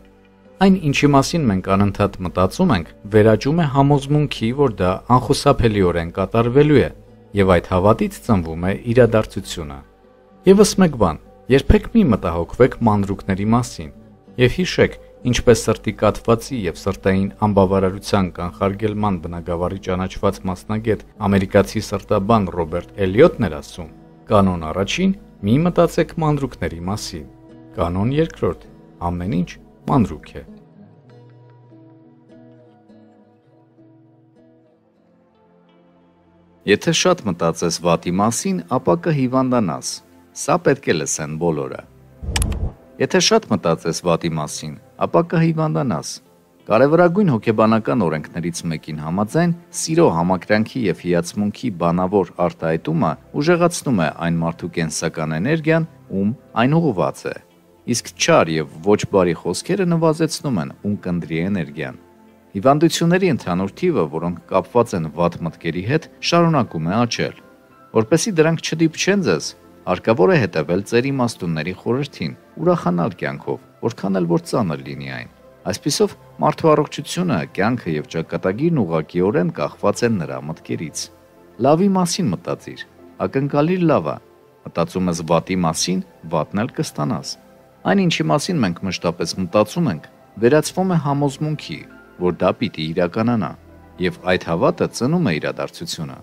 Այն, ինչի մասին մենք անընդհատ մտածում ենք, վերաճում է համոզմունքի, որ դա անխուսափելիորեն կատարվելու է, եւ այդ հավատից ծնվում է իրադարձությունը։ Եվս մեկ բան, երբեք մի մտահոգվեք մանրուքների մասին, եւ հիշեք, Ինչպես սրտի կաթվածի եւ սրտային անբավարարության կանխարգելման բնագավառի ճանաչված մասնագետ ամերիկացի սրտաբան Ռոբերտ Էլիոտն էր ասում. կանոն առաջին՝ մի մտածեք մանրուքների մասին, կանոն երկրորդ՝ ամեն ինչ մանրուք է։ Եթե շատ մտածես վատի մասին, ապա կհիվանդանաս։ Սա պետք է լսեն բոլորը։ Եթե շատ մտածես վատի մասին, ապա կհիվանդանաս։ Կարևորագույն հոգեբանական օրենքներից մեկին համաձայն, սիրո, համակրանքի եւ հիացմունքի բանավոր արտահայտումը ուժեղացնում է այն մարդու կենսական էներգիան, ում այն ուղղված է։ Իսկ չար եւ ոչ բարի խոսքերը նվազեցնում են ունկնդրի էներգիան։ Հիվանդությունների ընդհանուր թիվը, որոնք կապված են վատ մտքերի հետ, շարունակում է աճել։ Որպեսզի դրանք չդիպչեն ձեզ, հարկավոր է հետևել ձեր իմաստունների խորհրդին, ուրախանալ կյանքով, որքան էլ որ ծանր լինի այն։ Այսպիսով, մարդու առողջությունը, կյանքը եւ ճակատագիրն ուղղակիորեն կախված են նրա մտքերից։ Լավի մասին մտածիր, ակնկալիր լավը։ Մտածում ես վատի մասին, վատն էլ կստանաս։ Այն, ինչի մասին մենք մշտապես մտածում ենք, վերածվում է համոզմունքի, որ դա պիտի իրականանա, եւ այդ հավատը ծնում է իրադարձությունը։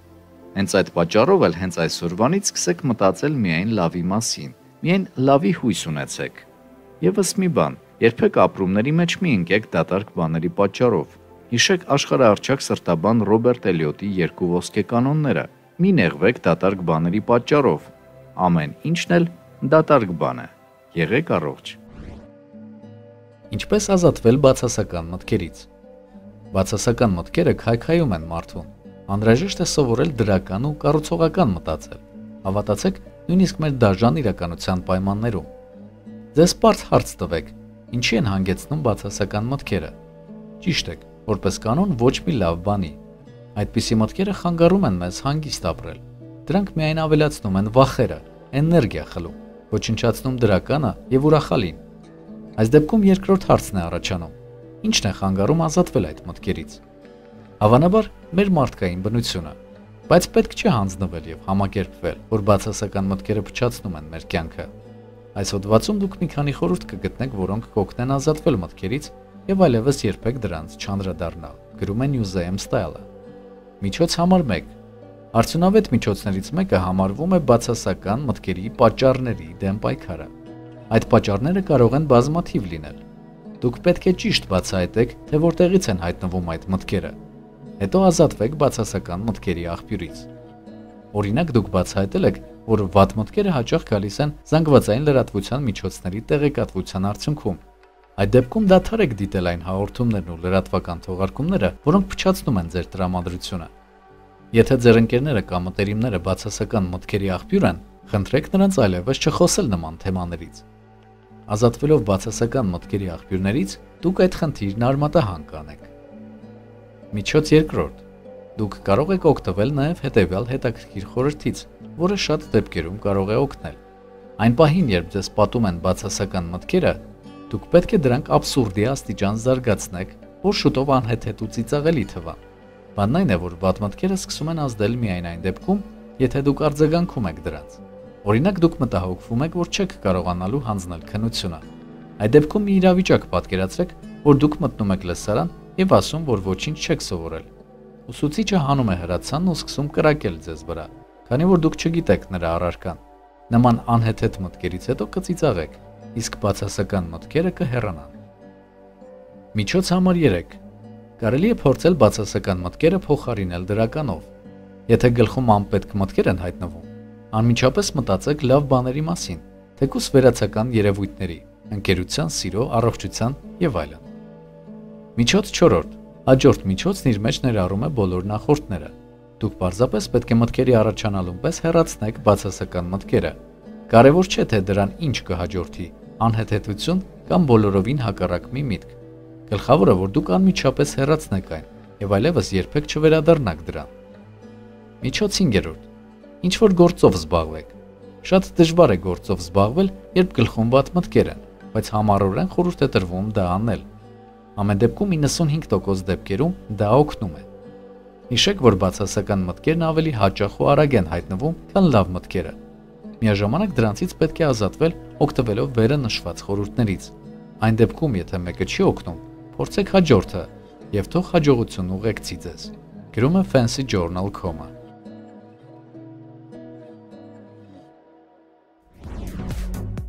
Հենց այդ պատճառով էլ հենց այսօրվանից սկսեք մտածել միայն լավի մասին, միայն լավի հույս ունեցեք։ Եվս մի բան, երբեք ապրումների մեջ մի ընկեք դատարկ բաների պատճառով։ Հիշեք աշխարհահռչակ սրտաբան Ռոբերտ Էլիոտի 2 ոսկե կանոնները։ Մի նեղվեք դատարկ բաների պատճառով։ Ամեն ինչն էլ դատարկ բան է։ Եղեք առողջ։ Ինչպես ազատվել բացասական մտքերից։ Բացասական մտքերը քայքայում են մարդուն։ Անհրաժեշտ է սովորել դրական ու կառուցողական մտածել։ Հավատացեք, նույնիսկ մեր դաժան իրականության պայմաններում։ Ձեզ պարզ հարց տվեք, ինչի են հանգեցնում բացասական մտքերը։ Ճիշտ եք, որպես կանոն ոչ մի լավ բանի։ Այդպիսի մտքերը խանգարում են մեզ հանգիստ ապրել։ Դրանք միայն ավելացնում են վախերը, էներգիա խլում, ոչնչացնում դրականը եւ ուրախալին։ Այս դեպքում երկրորդ հարցն է առաջանում. Ինչն է խանգարում ազատվել այդ մտքերից։ Հավանաբար մեր մարդկային բնությունը, բայց պետք չէ հանձնվել եւ համակերպվել, որ բացասական մտքերը փչացնում են մեր կյանքը։ Այս հոդվածում դուք մի քանի խորհուրդ կգտնեք, որոնք կօգնեն ազատվել մտքերից եւ այլևս երբեք դրանց չանդրադառնալ։ Գրում է Newsam Style-ը։ Միջոց համար 1. Արդյունավետ միջոցներից մեկը համարվում է բացասական մտքերի պատճառների դեմ պայքարը։ Այդ պատճառները կարող են բազմաթիվ լինել։ Դուք պետք է ճիշտ բացահայտեք, թե որտեղից են հայտնվում այդ մտքերը։ Հետո ազատվեք բացասական մտքերի աղբյուրից։ Օրինակ, դուք բացահայտել եք, որ վատ մտքերը հաճախ գալիս են զանգվածային լրատվության միջոցների տեղեկատվության արդյունքում։ Այդ դեպքում դադարեք դիտել այն հաղորդումներն ու լրատվական թողարկումները, որոնք փչացնում են ձեր տրամադրությունը։ Եթե ձեր ընկերները կամ մտերիմները բացասական մտքերի աղբյուր են, խնդրեք նրանց այլևս չխոսել նման թեմաներից։ Ազատվելով բացասական մտքերի աղբյուրներից, դուք այդ խնդիրն արմատահան կանեք։ Միջոց երկրորդ. Դուք կարող եք օգտվել նաև հետևյալ հետաքրքիր խորհրդից, որը շատ դեպքերում կարող է օգնել։ Այն պահին, երբ ձեզ պատում են բացասական մտքերը, դուք պետք է դրանք աբսուրդի աստիճան զարգացնեք, որ շուտով անհեթեթ ու ծիծաղելի թվան։ Բանն այն է, որ վատ մտքերը սկսում են ազդել միայն այն դեպքում, եթե դուք արձագանքում եք դրանց։ Օրինակ, դուք մտահոգվում եք, որ չեք կարողանալու հանձնել քննությունը։ Այդ դեպքում մի իրավիճակ պատկերացրեք, որ դուք մտնում եք լսարան եւ ասում, որ ոչինչ չեք սովորել։ Ուսուցիչը հանում է հրացանն ու սկսում կրակել ձեզ վրա, քանի որ դուք չգիտեք նրա առարկան։ Նման անհեթեթ մտքերից հետո կծիծաղեք, իսկ բացասական մտքերը կհեռանան։ Միջոց համար 3. Կարելի է փորձել բացասական մտքերը փոխարինել դրականով։ Եթե գլխում անպետք մտքեր են հայտնվում, անմիջապես մտածեք լավ բաների մասին, թեկուզ վերացական երևույթների, ընկերության, սիրո, առողջության եւ այլն։ Միջոց 4. Հաջորդ միջոցն իր մեջ ներառում է բոլոր նախորդները։ Դուք պարզապես պետք է մտքերի առաջանալուն պես հեռացնեք բացասական մտքերը։ Կարևոր չէ, թե դրան ինչ կհաջորդի, անհեթեթություն կամ բոլորովին հակառակ մի միտք։ Գլխավորը, որ դուք անմիջապես հեռացնեք այն եւ այլևս երբեք չվերադառնաք դրան։ Միջոց 5. Ինչ որ գործով զբաղվեք։ Շատ դժվար է գործով զբաղվել, երբ գլխում վատ մտքեր են, բայց համառորեն խորհուրդ է տրվում դա անել։ Ամեն դեպքում 95% դեպքերում դա օգնում է։ Հիշեք, որ բացասական մտքերն ավելի հաճախ ու արագ են հայտնվում, քան լավ մտքերը։ Միաժամանակ դրանցից պետք է ազատվել օգտվելով վերը նշված խորհուրդներից։ Այն դեպքում, եթե մեկը չի օգնում, փորձեք հաջորդը եւ թող հաջողություն ուղեկցի ձեզ։ Գրում է fancyjournal.com-ը։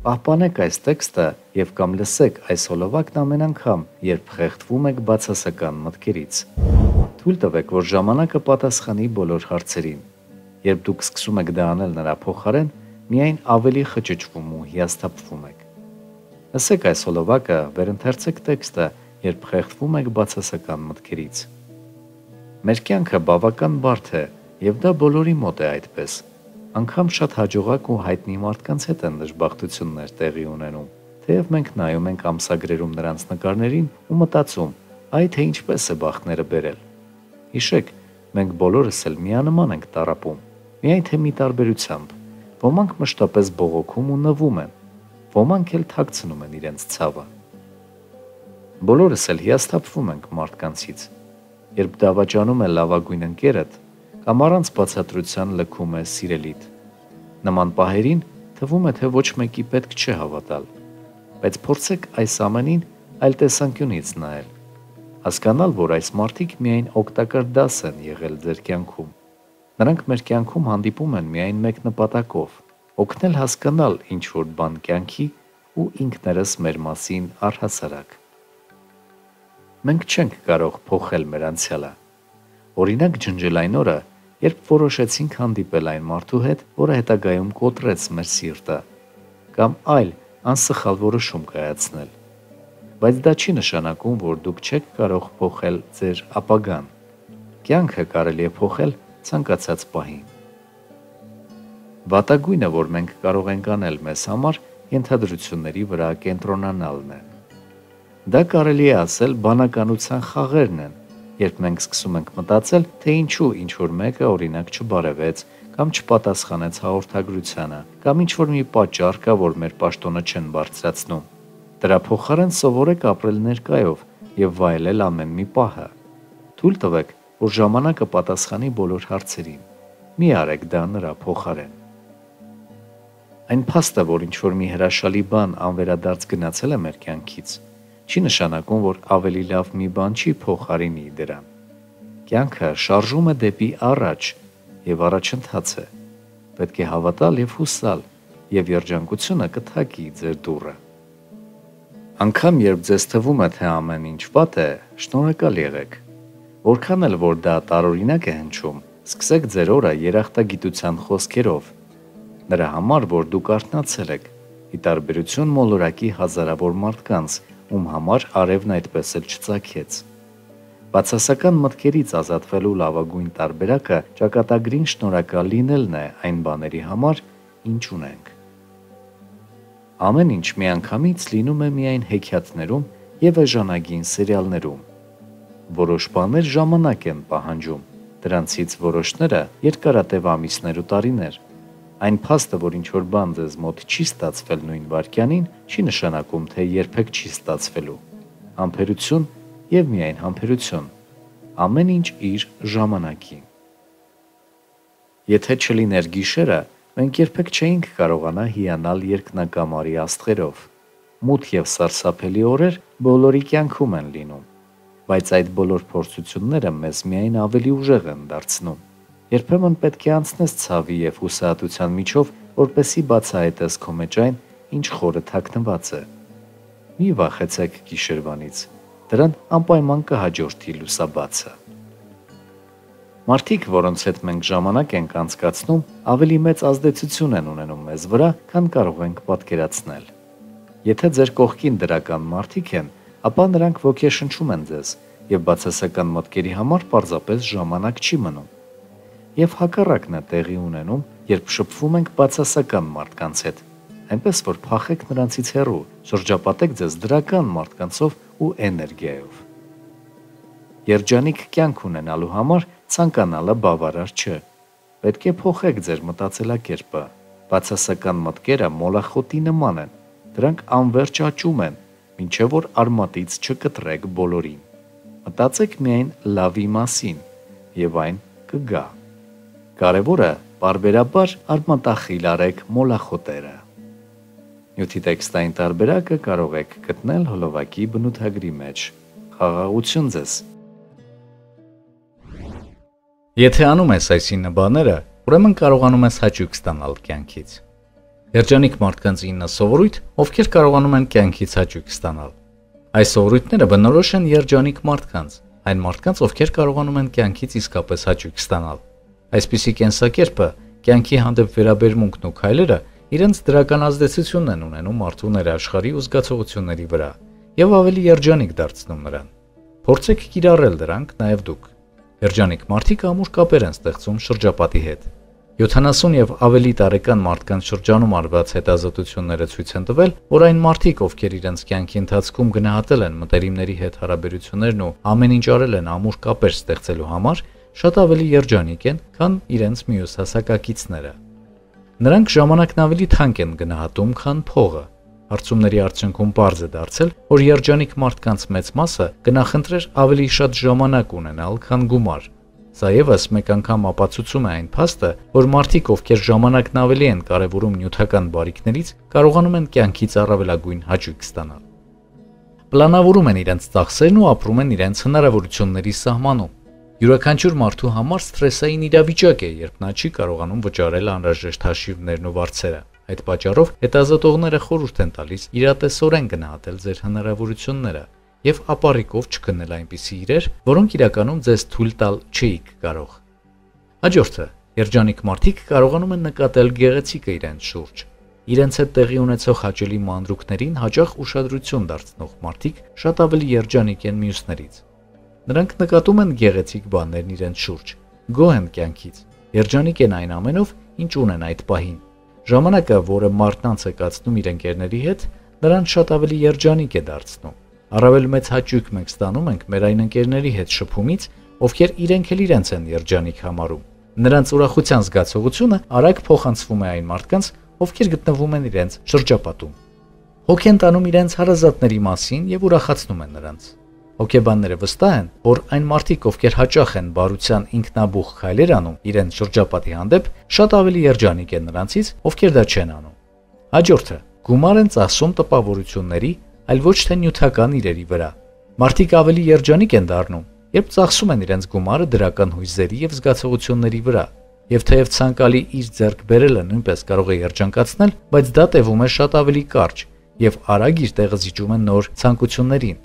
Պահպանեք այս տեքստը եւ կամ լսեք այս հոլովակն ամեն անգամ, երբ խեղդվում եք բացասական մտքերից։ Թույլ տվեք, որ ժամանակը պատասխանի բոլոր հարցերին։ Երբ դուք սկսում եք դա անել նրա փոխարեն, միայն ավելի խճճվում ու հիասթափվում եք։ Լսեք այս հոլովակը, վերընթերցեք տեքստը, երբ խեղդվում եք բացասական մտքերից։ Մեր կյանքը բավական բարդ է, եւ դա բոլորի մոտ է այդպես։ Անգամ շատ հաջողակ ու հայտնի մարդկանց հետ են դժբախտություններ տեղի ունենում, թեև մենք նայում ենք ամսագրերում նրանց նկարներին ու մտածում, այ թե ինչպես է բախտները բերել։ Հիշեք, մենք բոլորս էլ միանման ենք տառապում, միայն թե մի տարբերությամբ։ Ոմանք մշտապես բողոքում ու նվում են, ոմանք էլ թաքցնում են իրենց ցավը։ Բոլորս էլ հիասթափվում ենք մարդկանցից։ Երբ դավաճանում է լավագույն ընկերդ, կամ առանց բացատրության լքում է սիրելիդ։ Նման պահերին թվում է, թե ոչ մեկի պետք չէ հավատալ, բայց փորձեք այս ամենին այլ տեսանկյունից նայել, հասկանալ, որ այս մարդիկ միայն օգտակար դաս են եղել ձեր կյանքում։ Նրանք մեր կյանքում հանդիպում են միայն մեկ նպատակով՝ օգնել հասկանալ ինչ-որ բան կյանքի ու ինքներս մեր մասին առհասարակ։ Մենք չենք կարող փոխել մեր անցյալը։ Օրինակ ջնջել այն օրը, երբ որոշեցինք հանդիպել այն մարդու հետ, որը հետագայում կոտրեց մեր սիրտը, կամ այլ անսխալ որոշում կայացնել։ Բայց դա չի նշանակում, որ դուք չեք կարող փոխել ձեր ապագան։ Կյանքը կարելի է փոխել ցանկացած պահի։ Վատագույնը, որ մենք կարող ենք անել մեզ համար, ենթադրությունների վրա կենտրոնանալն է։ Դա կարելի է ասել բանականության խաղերն են, երբ մենք սկսում ենք մտածել, թե ինչու ինչ-որ մեկը օրինակ չբարևեց կամ չպատասխանեց հաղորդագրությանը, կամ ինչ-որ մի պատճառ կա, որ մեր պաշտոնը չեն բարձրացնում։ Դրա փոխարեն սովորեք ապրել ներկայով եւ վայելել ամեն մի պահը։ Թույլ տվեք, որ ժամանակը պատասխանի բոլոր հարցերին։ Մի արեք դա նրա փոխարեն։ Այն փաստը, որ ինչ-որ մի հրաշալի բան անվերադարձ գնացել է մեր կյանքից, չի նշանակում, որ ավելի լավ մի բան չի փոխարինի դրան։ Կյանքը շարժում է դեպի առաջ եւ առաջընթաց է։ Պետք է հավատալ եւ հուսալ, եւ երջանկությունը կթակի ձեր դուռը։ Անկամ երբ ձեզ թվում է, թե ամեն ինչ վատ է, շնորհակալ եղեք։ Որքան էլ որ դա տարօրինակ է հնչում, սկսեք ձեր օրը երախտագիտության խոսքերով։ Նրա համար, որ դուք արթնացել եք, ի տարբերություն մոլորակի հազարավոր մարդկանց, ում համար արևն այդպես էլ չծագեց։ Բացասական մտքերից ազատվելու լավագույն տարբերակը ճակատագրին շնորհակալ լինելն է այն բաների համար, ինչ ունենք։ Ամեն ինչ միանգամից լինում է միայն հեքիաթներում եւ էժանագին սերիալներում։ Որոշ բաներ ժամանակ են պահանջում, դրանցից որոշները երկարատև ամիսներ ու տարիներ։ Այն փաստը, որ ինչ-որ բան ձեզ մոտ չի ստացվել նույն վայրկյանին, չի նշանակում, թե երբեք չի ստացվելու։ Համբերություն եւ միայն համբերություն։ Ամեն ինչ իր ժամանակին։ Եթե չլիներ գիշերը, մենք երբեք չէինք կարողանա հիանալ երկնակամարի աստղերով։ Մութ եւ սարսափելի օրեր բոլորի կյանքում են լինում, բայց այդ բոլոր փորձությունները մեզ միայն ավելի ուժեղ են դարձնում։ Երբեմն պետք է անցնես ցավի եւ հուսահատության միջով, որպեսզի բացահայտես քո մեջ այն, ինչ խորը թաքնված է։ Մի վախեցեք գիշերվանից, դրան անպայման կհաջորդի լուսաբացը։ Մարդիկ, որոնց հետ մենք ժամանակ ենք անցկացնում, ավելի մեծ ազդեցություն են ունենում մեզ վրա, քան կարող ենք պատկերացնել։ Եթե ձեր կողքին դրական մարդիկ են, ապա նրանք ոգեշնչում են ձեզ, եւ բացասական մտքերի համար պարզապես ժամանակ չի մնում։ Եվ հակառակն է տեղի ունենում, երբ շփվում ենք բացասական մարդկանց հետ, այնպես որ փախեք նրանցից հեռու, շրջապատեք ձեզ դրական մարդկանցով ու էներգիայով։ Երջանիկ կյանք ունենալու համար ցանկանալը բավարար չէ։ Պետք է փոխեք ձեր մտածելակերպը։ Բացասական մտքերը մոլախոտի նման են, դրանք անverջ աճում են, մինչև որ արմատից չկտրեք բոլորին։ Մտածեք միայն լավի մասին, եւ այն կգա։ Կարևորը պարբերաբար արմատախիլ արեք մոլախոտերը։ Նյութի տեքստային տարբերակը կարող եք գտնել հոլովակի բնութագրի մեջ։ Խաղաղություն ձեզ։ Եթե անում ես այս 9 բաները, ուրեմն կարողանում ես հաճույք ստանալ կյանքից։ Երջանիկ մարդկանց 9 սովորույթ, ովքեր կարողանում են կյանքից հաճույք ստանալ։ Այս սովորույթները բնորոշ են երջանիկ մարդկանց, այն մարդկանց, ովքեր կարողանում են կյանքից իսկապես հաճույք ստանալ։ Այսպիսի կենսակերպը, կյանքի հանդեպ վերաբերմունքն ու քայլերը իրենց դրական ազդեցությունն են ունենում մարդու ներաշխարհի ու զգացողությունների վրա եւ ավելի երջանիկ դարձնում նրան։ Փորձեք կիրառել դրանք նաեւ դուք։ Երջանիկ մարդիկ ամուր կապեր են ստեղծում շրջապատի հետ։ 70 եւ ավելի տարեկան մարդկանց շրջանում արված հետազոտությունները ցույց են տվել, որ այն մարդիկ, ովքեր իրենց կյանքի ընթացքում գնահատել են մտերիմների հետ հարաբերություններն ու ամեն ինչ արել են ամուր կապեր ստեղծելու համար, շատ ավելի երջանիկ են, քան իրենց մյուս հասակակիցները։ Նրանք ժամանակն ավելի թանկ են գնահատում, քան փողը։ Հարցումների արդյունքում պարզ է դարձել, որ երջանիկ մարդկանց մեծ մասը կնախընտրեր ավելի շատ ժամանակ ունենալ, քան գումար։ Սա ևս մեկ անգամ ապացուցում է այն փաստը, որ մարդիկ, ովքեր ժամանակն ավելի են կարևորում նյութական բարիքներից, կարողանում են կյանքից առավելագույն հաճույք ստանալ։ Պլանավորում են իրենց ծախսերն ու ապրում են իրենց հնարավորությունների սահմանում։ Յուրաքանչյուր մարդու համար սթրեսային իրավիճակ է, երբ նա չի կարողանում վճարել անհրաժեշտ հաշիվներն ու վարձերը։ Այդ պատճառով հետազոտողները խորհուրդ են տալիս իրատեսորեն գնահատել ձեր հնարավորությունները եւ ապառիկով չգնել այնպիսի իրեր, որոնք իրականում ձեզ թույլ տալ չէիք կարող։ Հաջորդը, երջանիկ մարդիկ կարողանում են նկատել գեղեցիկը իրենց շուրջ։ Իրենց հետ տեղի ունեցող հաճելի մանրուքներին հաճախ ուշադրություն դարձնող մարդիկ շատ ավելի երջանիկ են մյուսներից։ Նրանք նկատում են գեղեցիկ բաներն իրենց շուրջ, գոհ են կյանքից, երջանիկ են այն ամենով, ինչ ունեն այդ պահին։ Ժամանակը, որը մարդն անց է կացնում իր ընկերների հետ, նրան շատ ավելի երջանիկ է դարձնում։ Առավել մեծ հաճույք մենք ստանում ենք մեր այն ընկերների հետ շփումից, ովքեր իրենք էլ իրենց են երջանիկ համարում։ Նրանց ուրախության զգացողությունը արագ փոխանցվում է այն մարդկանց, ովքեր գտնվում են իրենց շրջապատում։ Հոգ են տանում իրենց հարազատների մասին եւ ուրախացնում են նրանց։ Հոգեբանները վստահ են, որ այն մարդիկ, ովքեր հաճախ են բարության ինքնաբուխ քայլեր անում իրենց շրջապատի հանդեպ, շատ ավելի երջանիկ են նրանցից, ովքեր դա չեն անում։ Հաջորդը, գումար են ծախսում տպավորությունների, այլ ոչ թե նյութական իրերի վրա։ Մարդիկ ավելի երջանիկ են դառնում, երբ ծախսում են իրենց գումարը դրական հույզերի եւ զգացողությունների վրա։ Եվ թեև ցանկալի իր ձեռք բերելը նույնպես կարող է երջանկացնել, բայց դա տևում է շատ ավելի կարճ եւ արագ իր տեղը զիջում է նոր ցանկություններին։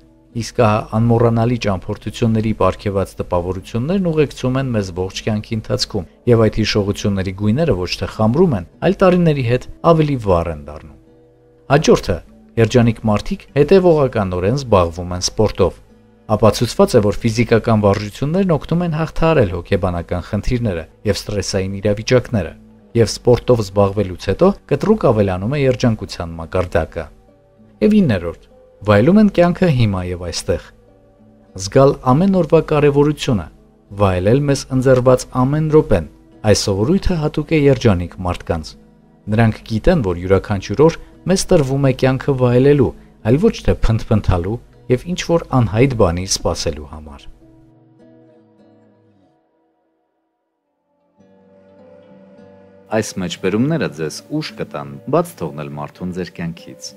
Իսկ անմոռանալի ճամփորդությունների պարգևած տպավորություններն ուղեկցում են մեզ ողջ կյանքի ընթացքում, եւ այդ հիշողությունների գույները ոչ թե խամրում են, այլ տարիների հետ ավելի վառ են դառնում։ Հաջորդը, երջանիկ մարդիկ հետևողականորեն զբաղվում են սպորտով։ Ապացուցված է, որ ֆիզիկական վարժություններն օգնում են հաղթահարել հոգեբանական խնդիրները եւ սթրեսային իրավիճակները, եւ սպորտով զբաղվելուց հետո կտրուկ ավելանում է երջանկության մակարդակը։ Եվ 9-րդ, վայելում են կյանքը հիմա եւ այստեղ։ Զգալ ամեն օրվա կարեւորությունը, վայելել մեզ ընձեռված ամեն րոպեն, այս սովորույթը հատուկ է երջանիկ մարդկանց։ Նրանք գիտեն, որ յուրաքանչյուր օր մեզ տրվում է կյանքը վայելելու, այլ ոչ թե փնթփնթալու եւ ինչ որ անհայտ բանի սпасելու համար։ Այս մեջբերումները ձեզ ուշ կտան բաց թողնել մարդուն ձեր կյանքից։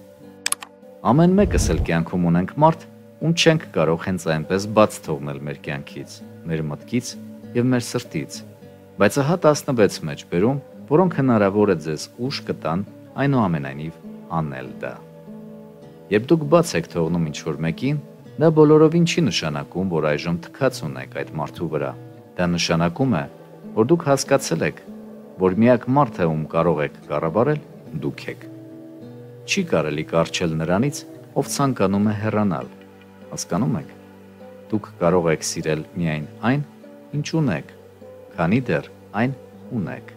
Ամեն մեկս էլ կյանքում ունենք մարդ, ում չենք կարող հենց այնպես բաց թողնել մեր կյանքից, մեր մտքից եւ մեր սրտից։ Բայց ահա 16 մեջբերում, որոնք հնարավոր է ձեզ ուշ կտան այնուամենայնիվ անել դա։ Երբ դուք բաց եք թողնում ինչ-որ մեկին, դա բոլորովին չի նշանակում, որ այժմ թքած ունեք այդ մարդու վրա։ Դա նշանակում է, որ դուք հասկացել եք, որ միակ մարդը, ում կարող եք կառավարել, դուք եք։ Չի կարելի կառչել նրանից, ով ցանկանում է հեռանալ։ Հասկանում եք։ Դուք կարող եք սիրել միայն այն, ինչ ունեք, քանի դեռ այն ունեք։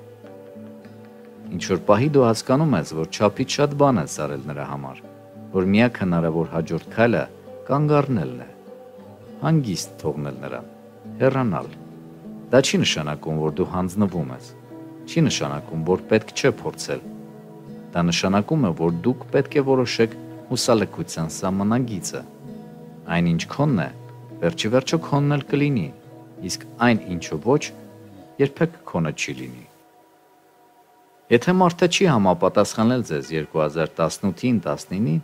Ինչ որ պահի դու հասկանում ես, որ չափից շատ բան ես արել նրա համար, որ միակ հնարավոր հաջորդ քայլը կանգ առնելն է, հանգիստ թողնել նրան, հեռանալ։ Դա չի նշանակում, որ դու հանձնվում ես, չի նշանակում, որ պետք չէ փորձել։ Դա նշանակում է, որ դուք պետք է որոշեք հուսալքության սահմանագիծը։ Այն ինչ քոնն է, վերջի վերջո քոնն էլ կլինի, իսկ այն ինչը ոչ, երբեք քոնը չի լինի։ Եթե մարդը չի համապատասխանել ձեզ 2018-ին, 19-ին,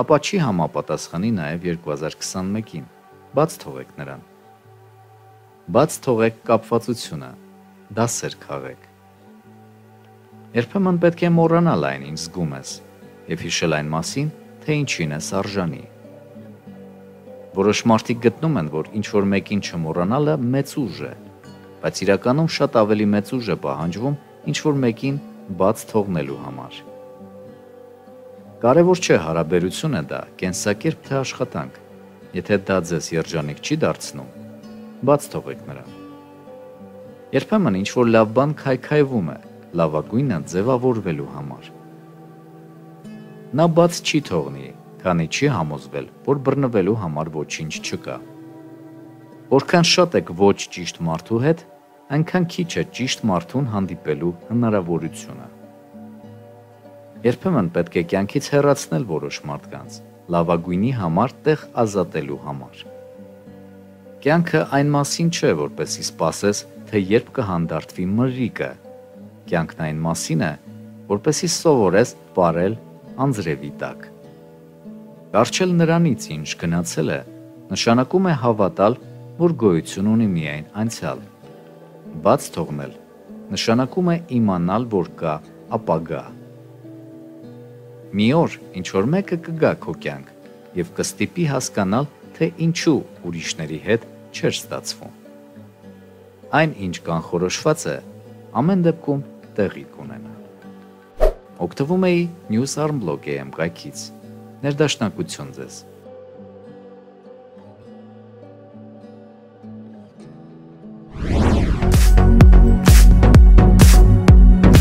ապա չի համապատասխանի նաև 2021-ին։ Բաց թողեք նրան։ Բաց թողեք կապվածությունը, դասեր քաղեք։ Երբեմն պետք է մոռանալ այն, ինչ զգում ես, եւ հիշել այն մասին, թե ինչին ես արժանի։ Որոշ մարդիկ գտնում են, որ ինչ-որ մեկին չմոռանալը մեծ ուժ է, բայց իրականում շատ ավելի մեծ ուժ է պահանջվում ինչ-որ մեկին բաց թողնելու համար։ Կարևոր չէ հարաբերություն է դա, կենսակերպ թե աշխատանք։ Եթե դա ձեզ երջանիկ չի դարձնում, բաց թողեք նրան։ Երբեմն ինչ-որ լավ բան քայքայվում է, լավագույնը ձևավորվելու համար։ Նա բաց չի թողնի, քանի չի համոզվել, որ բռնվելու համար ոչինչ չկա։ Որքան շատ եք ոչ ճիշտ մարդու հետ, այնքան քիչ է ճիշտ մարդուն հանդիպելու հնարավորությունը։ Երբեմն պետք է կյանքից հեռացնել որոշ մարդկանց, լավագույնի համար տեղ ազատելու համար։ Կյանքը այն մասին չէ, որպեսզի սպասես, թե երբ կհանդարտվի մրրիկը։ Կյանքն այն մասին է, որպեսզի սովորես պարել անձրևի տակ։ Կարճել նրանից, ինչ գնացել է, նշանակում է հավատալ, որ գոյություն ունի միայն անցյալ։ Բաց թողնել նշանակում է իմանալ, որ կա ապագա։ Մի օր ինչ-որ մեկը կգա քո կյանք եւ կստիպի հասկանալ, թե ինչու ուրիշների հետ չէր ստացվում։ Այն, ինչ կանխորոշված է, ամեն դեպքում տեղի կունենա։ Օգտվում էի News Arm Blog.am կայքից։ Ներդաշնակություն ձեզ։